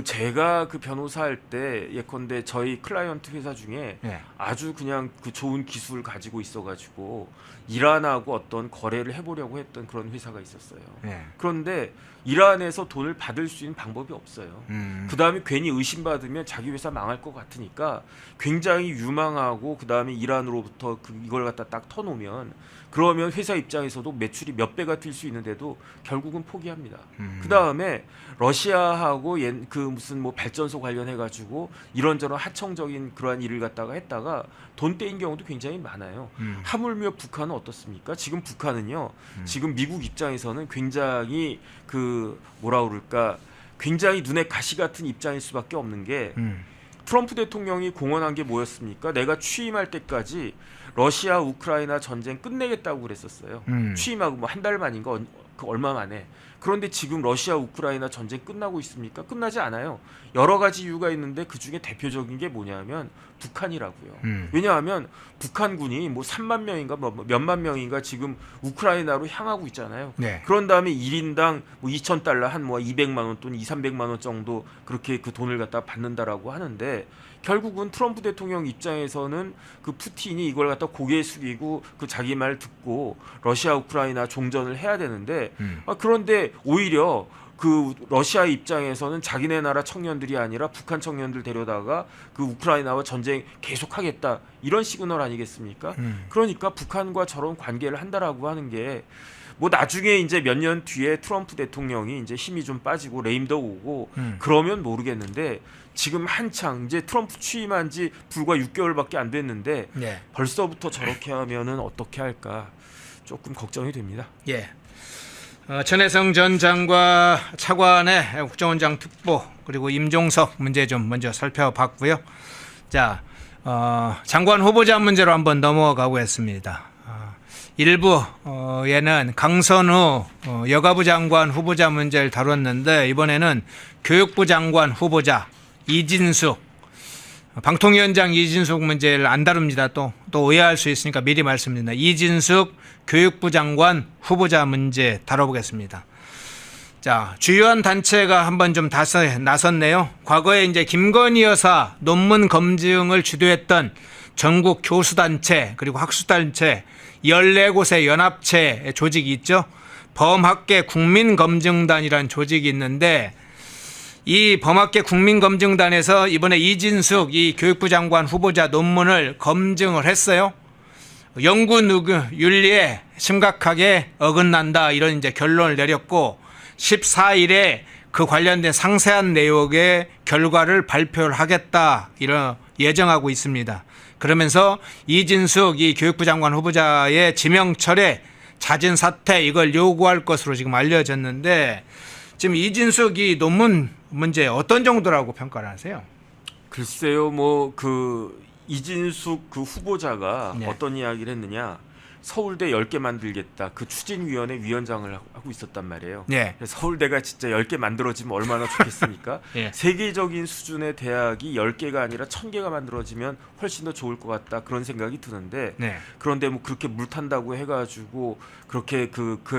Speaker 5: 제가 그 변호사 할 때 예컨대 저희 클라이언트 회사 중에
Speaker 2: 예.
Speaker 5: 아주 그냥 그 좋은 기술을 가지고 있어가지고 이란하고 어떤 거래를 해보려고 했던 그런 회사가 있었어요.
Speaker 2: 예.
Speaker 5: 그런데 이란에서 돈을 받을 수 있는 방법이 없어요. 그 다음에 괜히 의심받으면 자기 회사 망할 것 같으니까 굉장히 유망하고 그 다음에 이란으로부터 이걸 갖다 딱 터놓으면 그러면 회사 입장에서도 매출이 몇 배가 뛸 수 있는데도 결국은 포기합니다. 그 다음에 러시아하고 무슨 뭐 발전소 관련해 가지고 이런저런 하청적인 그러한 일을 갖다가 했다가 돈 떼인 경우도 굉장히 많아요. 하물며 북한은 어떻습니까? 지금 북한은요. 지금 미국 입장에서는 굉장히 뭐라 그럴까? 굉장히 눈에 가시 같은 입장일 수밖에 없는 게 트럼프 대통령이 공언한 게 뭐였습니까? 내가 취임할 때까지 러시아 우크라이나 전쟁 끝내겠다고 그랬었어요. 취임하고 뭐 한 달 만인가 얼마 만에. 그런데 지금 러시아 우크라이나 전쟁 끝나고 있습니까? 끝나지 않아요. 여러 가지 이유가 있는데 그중에 대표적인 게 뭐냐면 북한이라고요. 왜냐하면 북한군이 뭐 3만 명인가 뭐 몇만 명인가 지금 우크라이나로 향하고 있잖아요.
Speaker 2: 네.
Speaker 5: 그런 다음에 1인당 뭐 2,000달러 한 뭐 200만 원 또는 2,300만 원 정도 그렇게 그 돈을 갖다 받는다라고 하는데 결국은 트럼프 대통령 입장에서는 그 푸틴이 이걸 갖다 고개 숙이고 그 자기 말 듣고 러시아 우크라이나 종전을 해야 되는데 그런데 오히려 그 러시아 입장에서는 자기네 나라 청년들이 아니라 북한 청년들 데려다가 그 우크라이나와 전쟁 계속하겠다 이런 시그널 아니겠습니까? 그러니까 북한과 저런 관계를 한다라고 하는 게 뭐 나중에 이제 몇 년 뒤에 트럼프 대통령이 이제 힘이 좀 빠지고 레임덕 오고 그러면 모르겠는데 지금 한창 이제 트럼프 취임한 지 불과 6개월밖에 안 됐는데
Speaker 2: 예.
Speaker 5: 벌써부터 저렇게 하면은 어떻게 할까 조금 걱정이 됩니다.
Speaker 2: 예. 전혜성 전 장관 차관의 국정원장 특보 그리고 임종석 문제 좀 먼저 살펴봤고요. 자, 장관 후보자 문제로 한번 넘어가고 했습니다. 일부에는 강선우 여가부 장관 후보자 문제를 다뤘는데 이번에는 교육부 장관 후보자 이진숙 방통위원장 이진숙 문제를 안 다룹니다. 또 오해할 수 있으니까 미리 말씀드립니다. 이진숙 교육부 장관 후보자 문제 다뤄보겠습니다. 자, 주요한 단체가 한번 좀 나섰네요. 과거에 이제 김건희 여사 논문 검증을 주도했던 전국 교수단체 그리고 학술단체 14곳의 연합체 조직이 있죠. 범학계 국민검증단이라는 조직이 있는데 이 범학계 국민검증단에서 이번에 이진숙 이 교육부 장관 후보자 논문을 검증을 했어요. 연구 윤리에 심각하게 어긋난다 이런 이제 결론을 내렸고 14일에 그 관련된 상세한 내용의 결과를 발표를 하겠다 이런 예정하고 있습니다. 그러면서 이진숙 이 교육부 장관 후보자의 지명 철회 자진 사퇴 이걸 요구할 것으로 지금 알려졌는데 지금 이진숙 이 논문 문제 어떤 정도라고 평가를 하세요?
Speaker 5: 글쎄요, 이진숙 그 후보자가
Speaker 2: 네.
Speaker 5: 어떤 이야기를 했느냐? 서울대 10개 만들겠다. 그 추진위원회 위원장을 하고 있었단 말이에요.
Speaker 2: 네.
Speaker 5: 서울대가 진짜 10개 만들어지면 얼마나 좋겠습니까?
Speaker 2: 네.
Speaker 5: 세계적인 수준의 대학이 10개가 아니라 1000개가 만들어지면 훨씬 더 좋을 것 같다. 그런 생각이 드는데
Speaker 2: 네.
Speaker 5: 그런데 뭐 그렇게 물 탄다고 해가지고 그렇게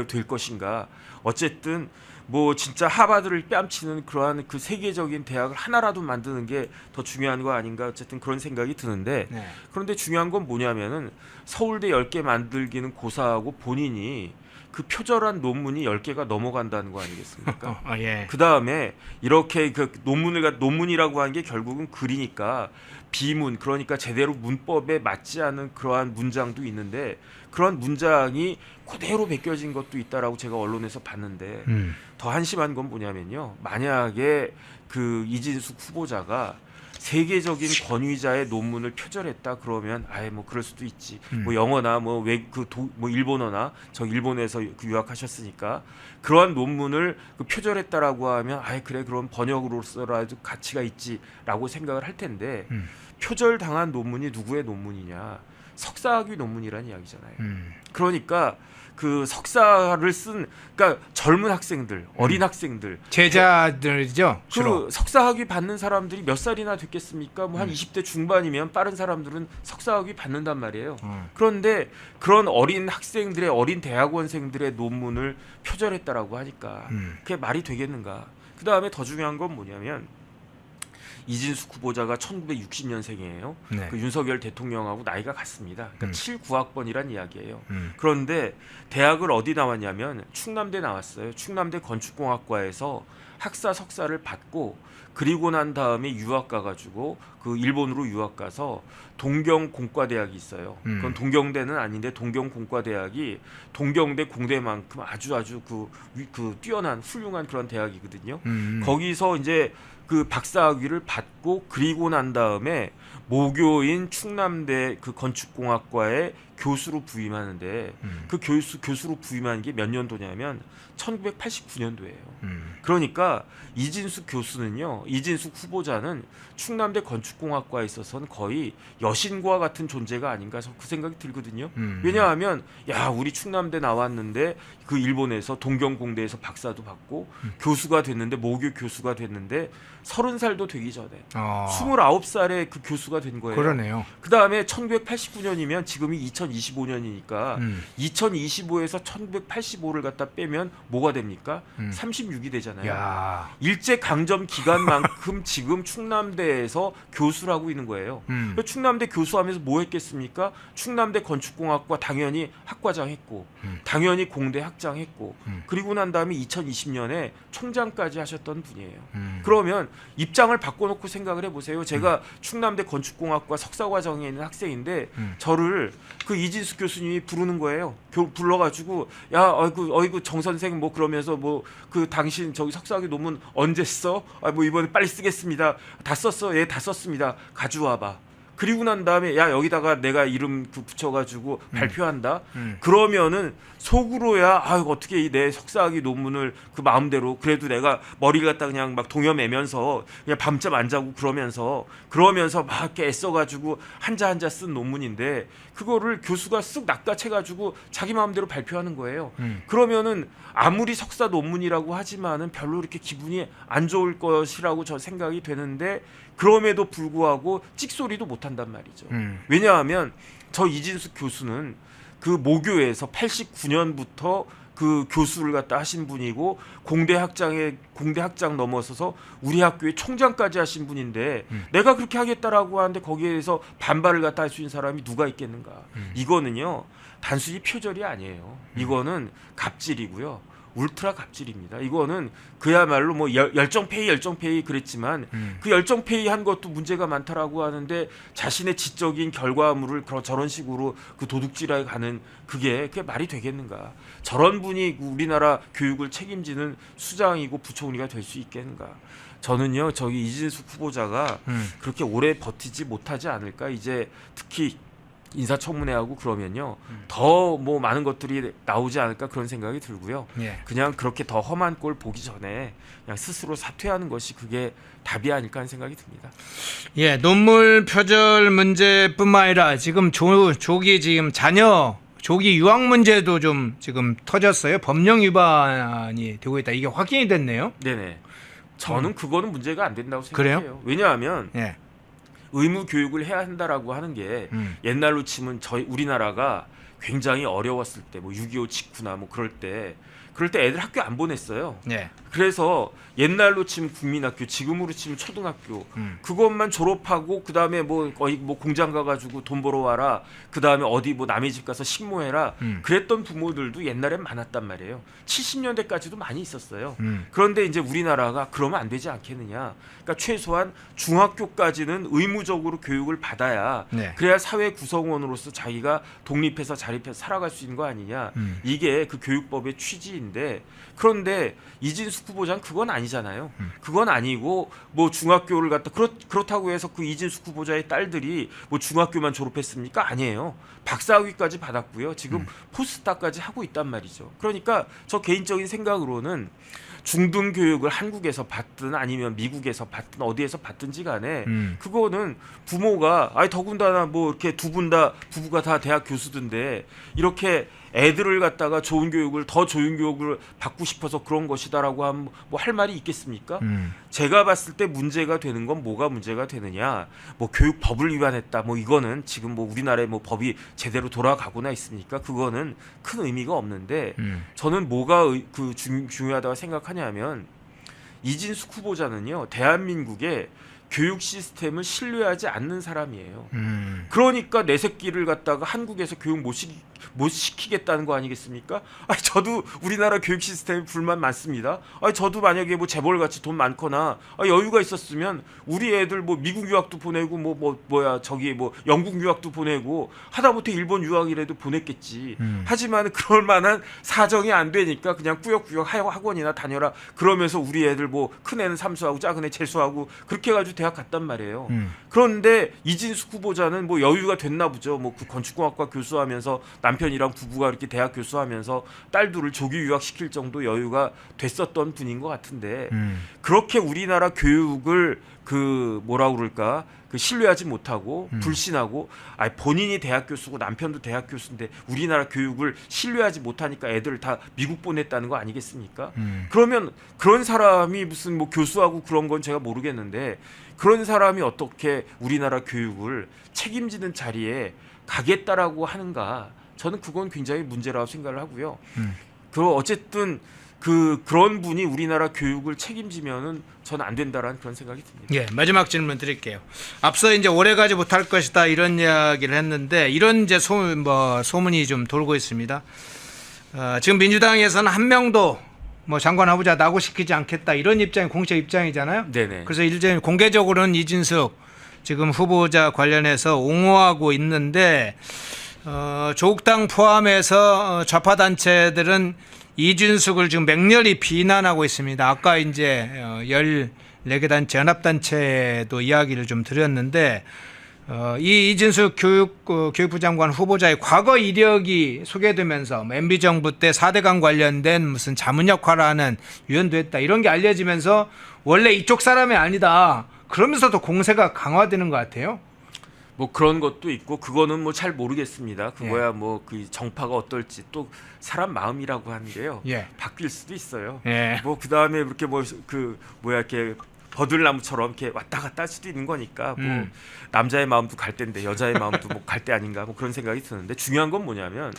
Speaker 5: 될 것인가? 어쨌든 뭐 진짜 하버드를 뺨치는 그러한 그 세계적인 대학을 하나라도 만드는 게 더 중요한 거 아닌가 어쨌든 그런 생각이 드는데
Speaker 2: 네.
Speaker 5: 그런데 중요한 건 뭐냐면은 서울대 10개 만들기는 고사하고 본인이 그 표절한 논문이 10개가 넘어간다는 거 아니겠습니까?
Speaker 2: 예.
Speaker 5: 그 다음에 이렇게 그 논문이라고 하는 게 결국은 글이니까 비문 그러니까 제대로 문법에 맞지 않은 그러한 문장도 있는데 그런 문장이 그대로 베껴진 것도 있다라고 제가 언론에서 봤는데 더 한심한 건 뭐냐면요. 만약에 그 이진숙 후보자가 세계적인 권위자의 논문을 표절했다 그러면 뭐 그럴 수도 있지. 뭐 영어나 뭐 일본어나 저 일본에서 유학하셨으니까 그러한 논문을 표절했다라고 하면 그래 그럼 번역으로서라도 가치가 있지라고 생각을 할 텐데 표절 당한 논문이 누구의 논문이냐? 석사학위 논문이라는 이야기잖아요. 그러니까 그 석사를 쓴 그러니까 젊은 학생들, 어린 학생들,
Speaker 2: 제자들이죠. 주로.
Speaker 5: 그 석사학위 받는 사람들이 몇 살이나 됐겠습니까? 뭐 한 20대 중반이면 빠른 사람들은 석사학위 받는단 말이에요. 그런데 그런 어린 학생들의 어린 대학원생들의 논문을 표절했다라고 하니까 그게 말이 되겠는가? 그 다음에 더 중요한 건 뭐냐면 이진숙 후보자가 1960년생이에요.
Speaker 2: 네.
Speaker 5: 그 윤석열 대통령하고 나이가 같습니다. 그러니까 79학번이란 이야기예요.
Speaker 2: 음.
Speaker 5: 그런데 대학을 어디 나왔냐면 충남대 나왔어요. 충남대 건축공학과에서 학사 석사를 받고 그리고 난 다음에 유학 가가지고 그 일본으로 유학 가서 동경공과대학이 있어요. 그건 동경대는 아닌데 동경공과대학이 동경대 공대만큼 아주 그 뛰어난 훌륭한 그런 대학이거든요. 거기서 이제 그 박사학위를 받고 그리고 난 다음에 모교인 충남대 그 건축공학과에 교수로 부임하는데 그 교수로 부임한 게 몇 년도냐면 1989년도예요. 그러니까 이진숙 교수는요, 이진숙 후보자는 충남대 건축공학과에 있어서는 거의 여신과 같은 존재가 아닌가 그 생각이 들거든요. 왜냐하면 야 우리 충남대 나왔는데 그 일본에서 동경공대에서 박사도 받고 교수가 됐는데 모교 교수가 됐는데 30살도 되기 전에 29살에 그 교수가 된 거예요.
Speaker 2: 그러네요.
Speaker 5: 그 다음에 1989년이면 지금이 2025년이니까 2025에서 1985를 갖다 빼면 뭐가 됩니까? 36이 되잖아요.
Speaker 2: 야.
Speaker 5: 일제 강점 기간만큼 지금 충남대에서 교수를 하고 있는 거예요. 충남대 교수하면서 뭐 했겠습니까? 충남대 건축공학과 당연히 학과장 했고 당연히 공대 학장 했고 그리고 난 다음에 2020년에 총장까지 하셨던 분이에요. 그러면 입장을 바꿔놓고 생각을 해보세요. 제가 충남대 건축공학과 석사과정에 있는 학생인데 저를 그 이진숙 교수님이 부르는 거예요. 불러가지고 야 어이구 정 선생 뭐 그러면서 뭐 그 당신 저기 석사학위 논문 언제 써? 뭐 이번에 빨리 쓰겠습니다. 다 썼어? 예, 다 썼습니다. 가져와봐. 그리고 난 다음에 야 여기다가 내가 이름 붙여가지고 발표한다. 그러면은 속으로야 어떻게 내 석사학위 논문을 그 마음대로 그래도 내가 머리를 갖다 그냥 막 동여매면서 그냥 밤잠 안 자고 그러면서 막 이렇게 애써가지고 한자 쓴 논문인데 그거를 교수가 쓱 낚아채가지고 자기 마음대로 발표하는 거예요. 그러면은 아무리 석사 논문이라고 하지만은 별로 이렇게 기분이 안 좋을 것이라고 저 생각이 되는데 그럼에도 불구하고 찍소리도 못한단 말이죠. 왜냐하면 저 이진숙 교수는 그 모교에서 89년부터 그 교수를 갖다 하신 분이고 공대 학장 넘어서서 우리 학교의 총장까지 하신 분인데 내가 그렇게 하겠다라고 하는데 거기에서 반발을 갖다 할 수 있는 사람이 누가 있겠는가? 이거는요 단순히 표절이 아니에요. 이거는 갑질이고요. 울트라 갑질입니다. 이거는 그야말로 뭐 열정페이 그랬지만 그 열정페이 한 것도 문제가 많다라고 하는데 자신의 지적인 결과물을 저런 식으로 그 도둑질하게 가는 그게 말이 되겠는가? 저런 분이 우리나라 교육을 책임지는 수장이고 부총리가 될 수 있겠는가? 저는요 저기 이진숙 후보자가 그렇게 오래 버티지 못하지 않을까? 이제 특히 인사청문회하고 그러면요 더 뭐 많은 것들이 나오지 않을까 그런 생각이 들고요.
Speaker 2: 예.
Speaker 5: 그냥 그렇게 더 험한 꼴 보기 전에 그냥 스스로 사퇴하는 것이 그게 답이 아닐까 하는 생각이 듭니다.
Speaker 2: 예, 논문 표절 문제뿐만 아니라 지금 조기 지금 자녀 조기 유학 문제도 좀 지금 터졌어요. 법령 위반이 되고 있다. 이게 확인이 됐네요.
Speaker 5: 네네. 저는 그거는 문제가 안 된다고 생각해요.
Speaker 2: 그래요?
Speaker 5: 왜냐하면
Speaker 2: 예.
Speaker 5: 의무 교육을 해야 한다라고 하는 게 옛날로 치면 우리나라가 굉장히 어려웠을 때 뭐 6.25 직후나 뭐 그럴 때 애들 학교 안 보냈어요.
Speaker 2: 예.
Speaker 5: 그래서 옛날로 치면 국민학교, 지금으로 치면 초등학교 그것만 졸업하고 그 다음에 뭐 거의 뭐 공장 가가지고 돈 벌어 와라. 그 다음에 어디 뭐 남의 집 가서 식모해라. 그랬던 부모들도 옛날엔 많았단 말이에요. 70년대까지도 많이 있었어요. 그런데 이제 우리나라가 그러면 안 되지 않겠느냐. 그러니까 최소한 중학교까지는 의무적으로 교육을 받아야
Speaker 2: 네.
Speaker 5: 그래야 사회 구성원으로서 자기가 독립해서 자립해서 살아갈 수 있는 거 아니냐. 이게 그 교육법의 취지인데. 사실인데 그런데 이진숙 후보자는 그건 아니잖아요. 그건 아니고 뭐 중학교를 갖다 그렇다고 해서 그 이진숙 후보자의 딸들이 뭐 중학교만 졸업했습니까? 아니에요. 박사학위까지 받았고요. 지금 포스닥까지 하고 있단 말이죠. 그러니까 저 개인적인 생각으로는 중등 교육을 한국에서 받든 아니면 미국에서 받든 어디에서 받든지 간에 그거는 부모가 더군다나 뭐 이렇게 두 분 다 부부가 다 대학 교수든데 이렇게 애들을 갖다가 좋은 교육을 더 좋은 교육을 받고 싶어서 그런 것이다라고 하면 뭐 할 말이 있겠습니까? 제가 봤을 때 문제가 되는 건 뭐가 문제가 되느냐? 뭐 교육법을 위반했다. 뭐 이거는 지금 뭐 우리나라의 뭐 법이 제대로 돌아가고나 있으니까 그거는 큰 의미가 없는데 저는 뭐가 중요하다고 생각하냐면 이진숙 후보자는요 대한민국의 교육 시스템을 신뢰하지 않는 사람이에요. 그러니까 내 새끼를 갖다가 한국에서 교육 못 시키겠다는 거 아니겠습니까? 저도 우리나라 교육 시스템에 불만 많습니다. 저도 만약에 뭐 재벌같이 돈 많거나 여유가 있었으면 우리 애들 뭐 미국 유학도 보내고 저기 영국 유학도 보내고 하다못해 일본 유학이라도 보냈겠지. 하지만 그럴 만한 사정이 안 되니까 그냥 꾸역꾸역 학원이나 다녀라. 그러면서 우리 애들 뭐 큰 애는 삼수하고 작은 애 재수하고 그렇게 해가지고 대학 갔단 말이에요. 그런데 이진숙 후보자는 뭐 여유가 됐나 보죠. 뭐 그 건축공학과 교수하면서 남편이랑 부부가 이렇게 대학 교수하면서 딸들을 조기 유학시킬 정도 여유가 됐었던 분인 것 같은데 그렇게 우리나라 교육을 신뢰하지 못하고 불신하고 본인이 대학 교수고 남편도 대학 교수인데 우리나라 교육을 신뢰하지 못하니까 애들을 다 미국 보냈다는 거 아니겠습니까? 그러면 그런 사람이 무슨 뭐 교수하고 그런 건 제가 모르겠는데 그런 사람이 어떻게 우리나라 교육을 책임지는 자리에 가겠다라고 하는가? 저는 그건 굉장히 문제라고 생각을 하고요. 어쨌든 그런 분이 우리나라 교육을 책임지면은 저는 안 된다라는 그런 생각이 듭니다.
Speaker 2: 예, 마지막 질문 드릴게요. 앞서 이제 오래가지 못할 것이다 이런 이야기를 했는데 이런 이제 소문이 좀 돌고 있습니다. 지금 민주당에서는 한 명도 뭐 장관 후보자 낙오시키지 않겠다 이런 입장이 공식 입장이잖아요.
Speaker 5: 네네.
Speaker 2: 그래서 일제 공개적으로는 이진숙 지금 후보자 관련해서 옹호하고 있는데 조국당 포함해서 좌파 단체들은 이준숙을 지금 맹렬히 비난하고 있습니다. 아까 이제 14개 단체 연합단체도 이야기를 좀 드렸는데 이 이준숙 교육부 장관 후보자의 과거 이력이 소개되면서 MB 정부 때 4대강 관련된 무슨 자문 역할을 하는 위원도 했다 이런 게 알려지면서 원래 이쪽 사람이 아니다 그러면서도 공세가 강화되는 것 같아요.
Speaker 5: 뭐 그런 것도 있고 그거는 뭐 잘 모르겠습니다. 그거야 뭐 그 정파가 어떨지 또 사람 마음이라고 하는 게요. 바뀔 수도 있어요. 뭐 그다음에 이렇게 이렇게 버들나무처럼 이렇게 왔다 갔다 할 수도 있는 거니까 뭐 남자의 마음도 갈 때인데 여자의 마음도 뭐 갈 때 아닌가 뭐 그런 생각이 드는데 중요한 건 뭐냐면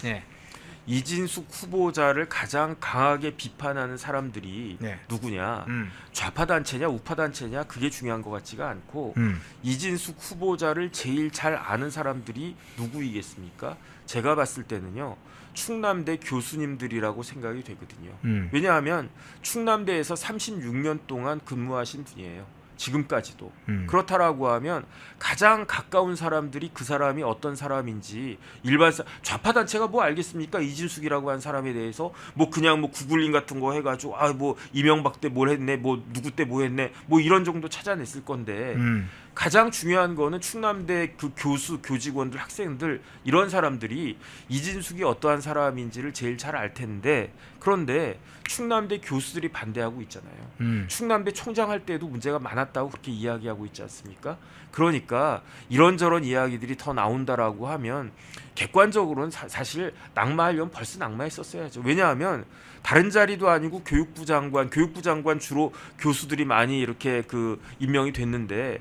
Speaker 5: 이진숙 후보자를 가장 강하게 비판하는 사람들이 누구냐? 좌파 단체냐 우파 단체냐 그게 중요한 것 같지가 않고 이진숙 후보자를 제일 잘 아는 사람들이 누구이겠습니까? 제가 봤을 때는요. 충남대 교수님들이라고 생각이 되거든요. 왜냐하면 충남대에서 36년 동안 근무하신 분이에요. 지금까지도. 그렇다라고 하면 가장 가까운 사람들이 그 사람이 어떤 사람인지 좌파 단체가 뭐 알겠습니까? 이진숙이라고 한 사람에 대해서 뭐 그냥 뭐 구글링 같은 거 해가지고 뭐 이명박 때 뭘 했네, 뭐 누구 때 뭐 했네, 뭐 이런 정도 찾아냈을 건데 가장 중요한 거는 충남대 그 교수, 교직원들, 학생들 이런 사람들이 이진숙이 어떠한 사람인지를 제일 잘 알 텐데 그런데 충남대 교수들이 반대하고 있잖아요. 충남대 총장 할 때도 문제가 많았다고 그렇게 이야기하고 있지 않습니까? 그러니까 이런저런 이야기들이 더 나온다라고 하면 객관적으로는 사실 낙마하려면 벌써 낙마했었어야죠. 왜냐하면 다른 자리도 아니고 교육부 장관 주로 교수들이 많이 이렇게 임명이 됐는데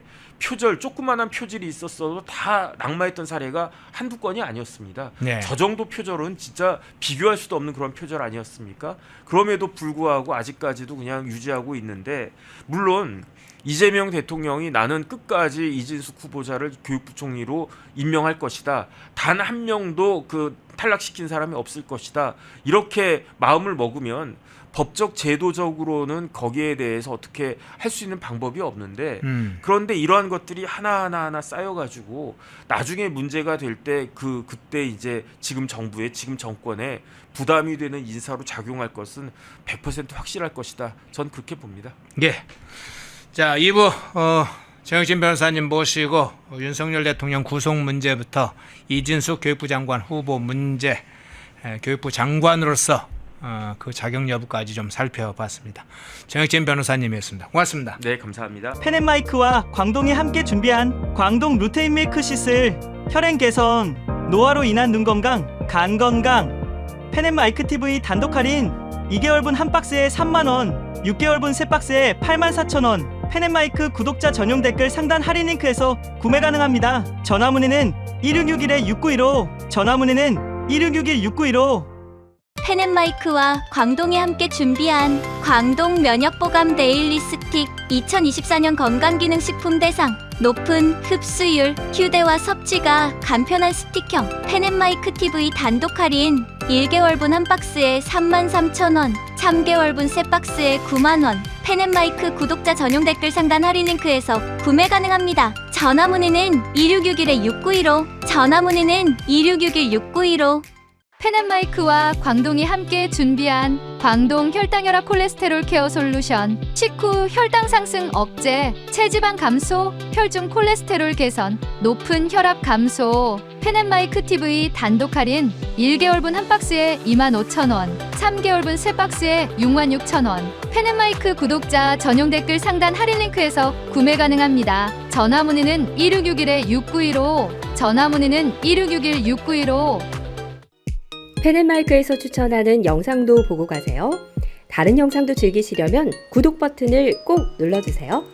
Speaker 5: 조그만한 표절이 있었어도 다 낙마했던 사례가 한두 건이 아니었습니다. 저 정도 표절은 진짜 비교할 수도 없는 그런 표절 아니었습니까? 그럼에도 불구하고 아직까지도 그냥 유지하고 있는데 물론 이재명 대통령이 나는 끝까지 이진숙 후보자를 교육부 총리로 임명할 것이다. 단 한 명도 탈락시킨 사람이 없을 것이다. 이렇게 마음을 먹으면 법적 제도적으로는 거기에 대해서 어떻게 할 수 있는 방법이 없는데 그런데 이러한 것들이 하나하나 쌓여가지고 나중에 문제가 될 때 그때 이제 지금 정부의 지금 정권에 부담이 되는 인사로 작용할 것은 100% 확실할 것이다. 전 그렇게 봅니다.
Speaker 2: 예. 자, 2부 정혁진 변호사님 모시고 윤석열 대통령 구속 문제부터 이진숙 교육부 장관 후보 문제, 교육부 장관으로서 그 자격 여부까지 좀 살펴봤습니다. 정혁진 변호사님이었습니다. 고맙습니다.
Speaker 5: 네, 감사합니다.
Speaker 1: 펜앤마이크와 광동이 함께 준비한 광동 루테인 밀크시슬 혈행 개선, 노화로 인한 눈 건강, 간 건강. 펜앤마이크 TV 단독 할인 2개월분 한 박스에 3만원, 6개월분 세 박스에 84,000원. 펜앤마이크 구독자 전용 댓글 상단 할인 링크에서 구매 가능합니다. 전화 문의는 1661-6915, 전화 문의는 1661-6915.
Speaker 6: 펜앤마이크와 광동이 함께 준비한 광동 면역보감 데일리 스틱 2024년 건강기능식품 대상 높은 흡수율, 휴대와 섭취가 간편한 스틱형 펜앤마이크 TV 단독 할인 1개월분 한 박스에 33,000원, 3개월분 세 박스에 9만원. 펜앤마이크 구독자 전용 댓글 상단 할인 링크에서 구매 가능합니다. 전화 문의는 2661-6915, 전화 문의는 2661-6915. 펜앤마이크와 광동이 함께 준비한 광동 혈당혈압 콜레스테롤 케어 솔루션 식후 혈당 상승 억제, 체지방 감소, 혈중 콜레스테롤 개선, 높은 혈압 감소. 펜앤마이크 TV 단독 할인 1개월분 한 박스에 25,000원, 3개월분 세 박스에 66,000원. 펜앤마이크 구독자 전용 댓글 상단 할인 링크에서 구매 가능합니다. 전화 문의는 1661-6915, 전화 문의는 1661-6915.
Speaker 4: 펜앤마이크에서 추천하는 영상도 보고 가세요. 다른 영상도 즐기시려면 구독 버튼을 꼭 눌러주세요.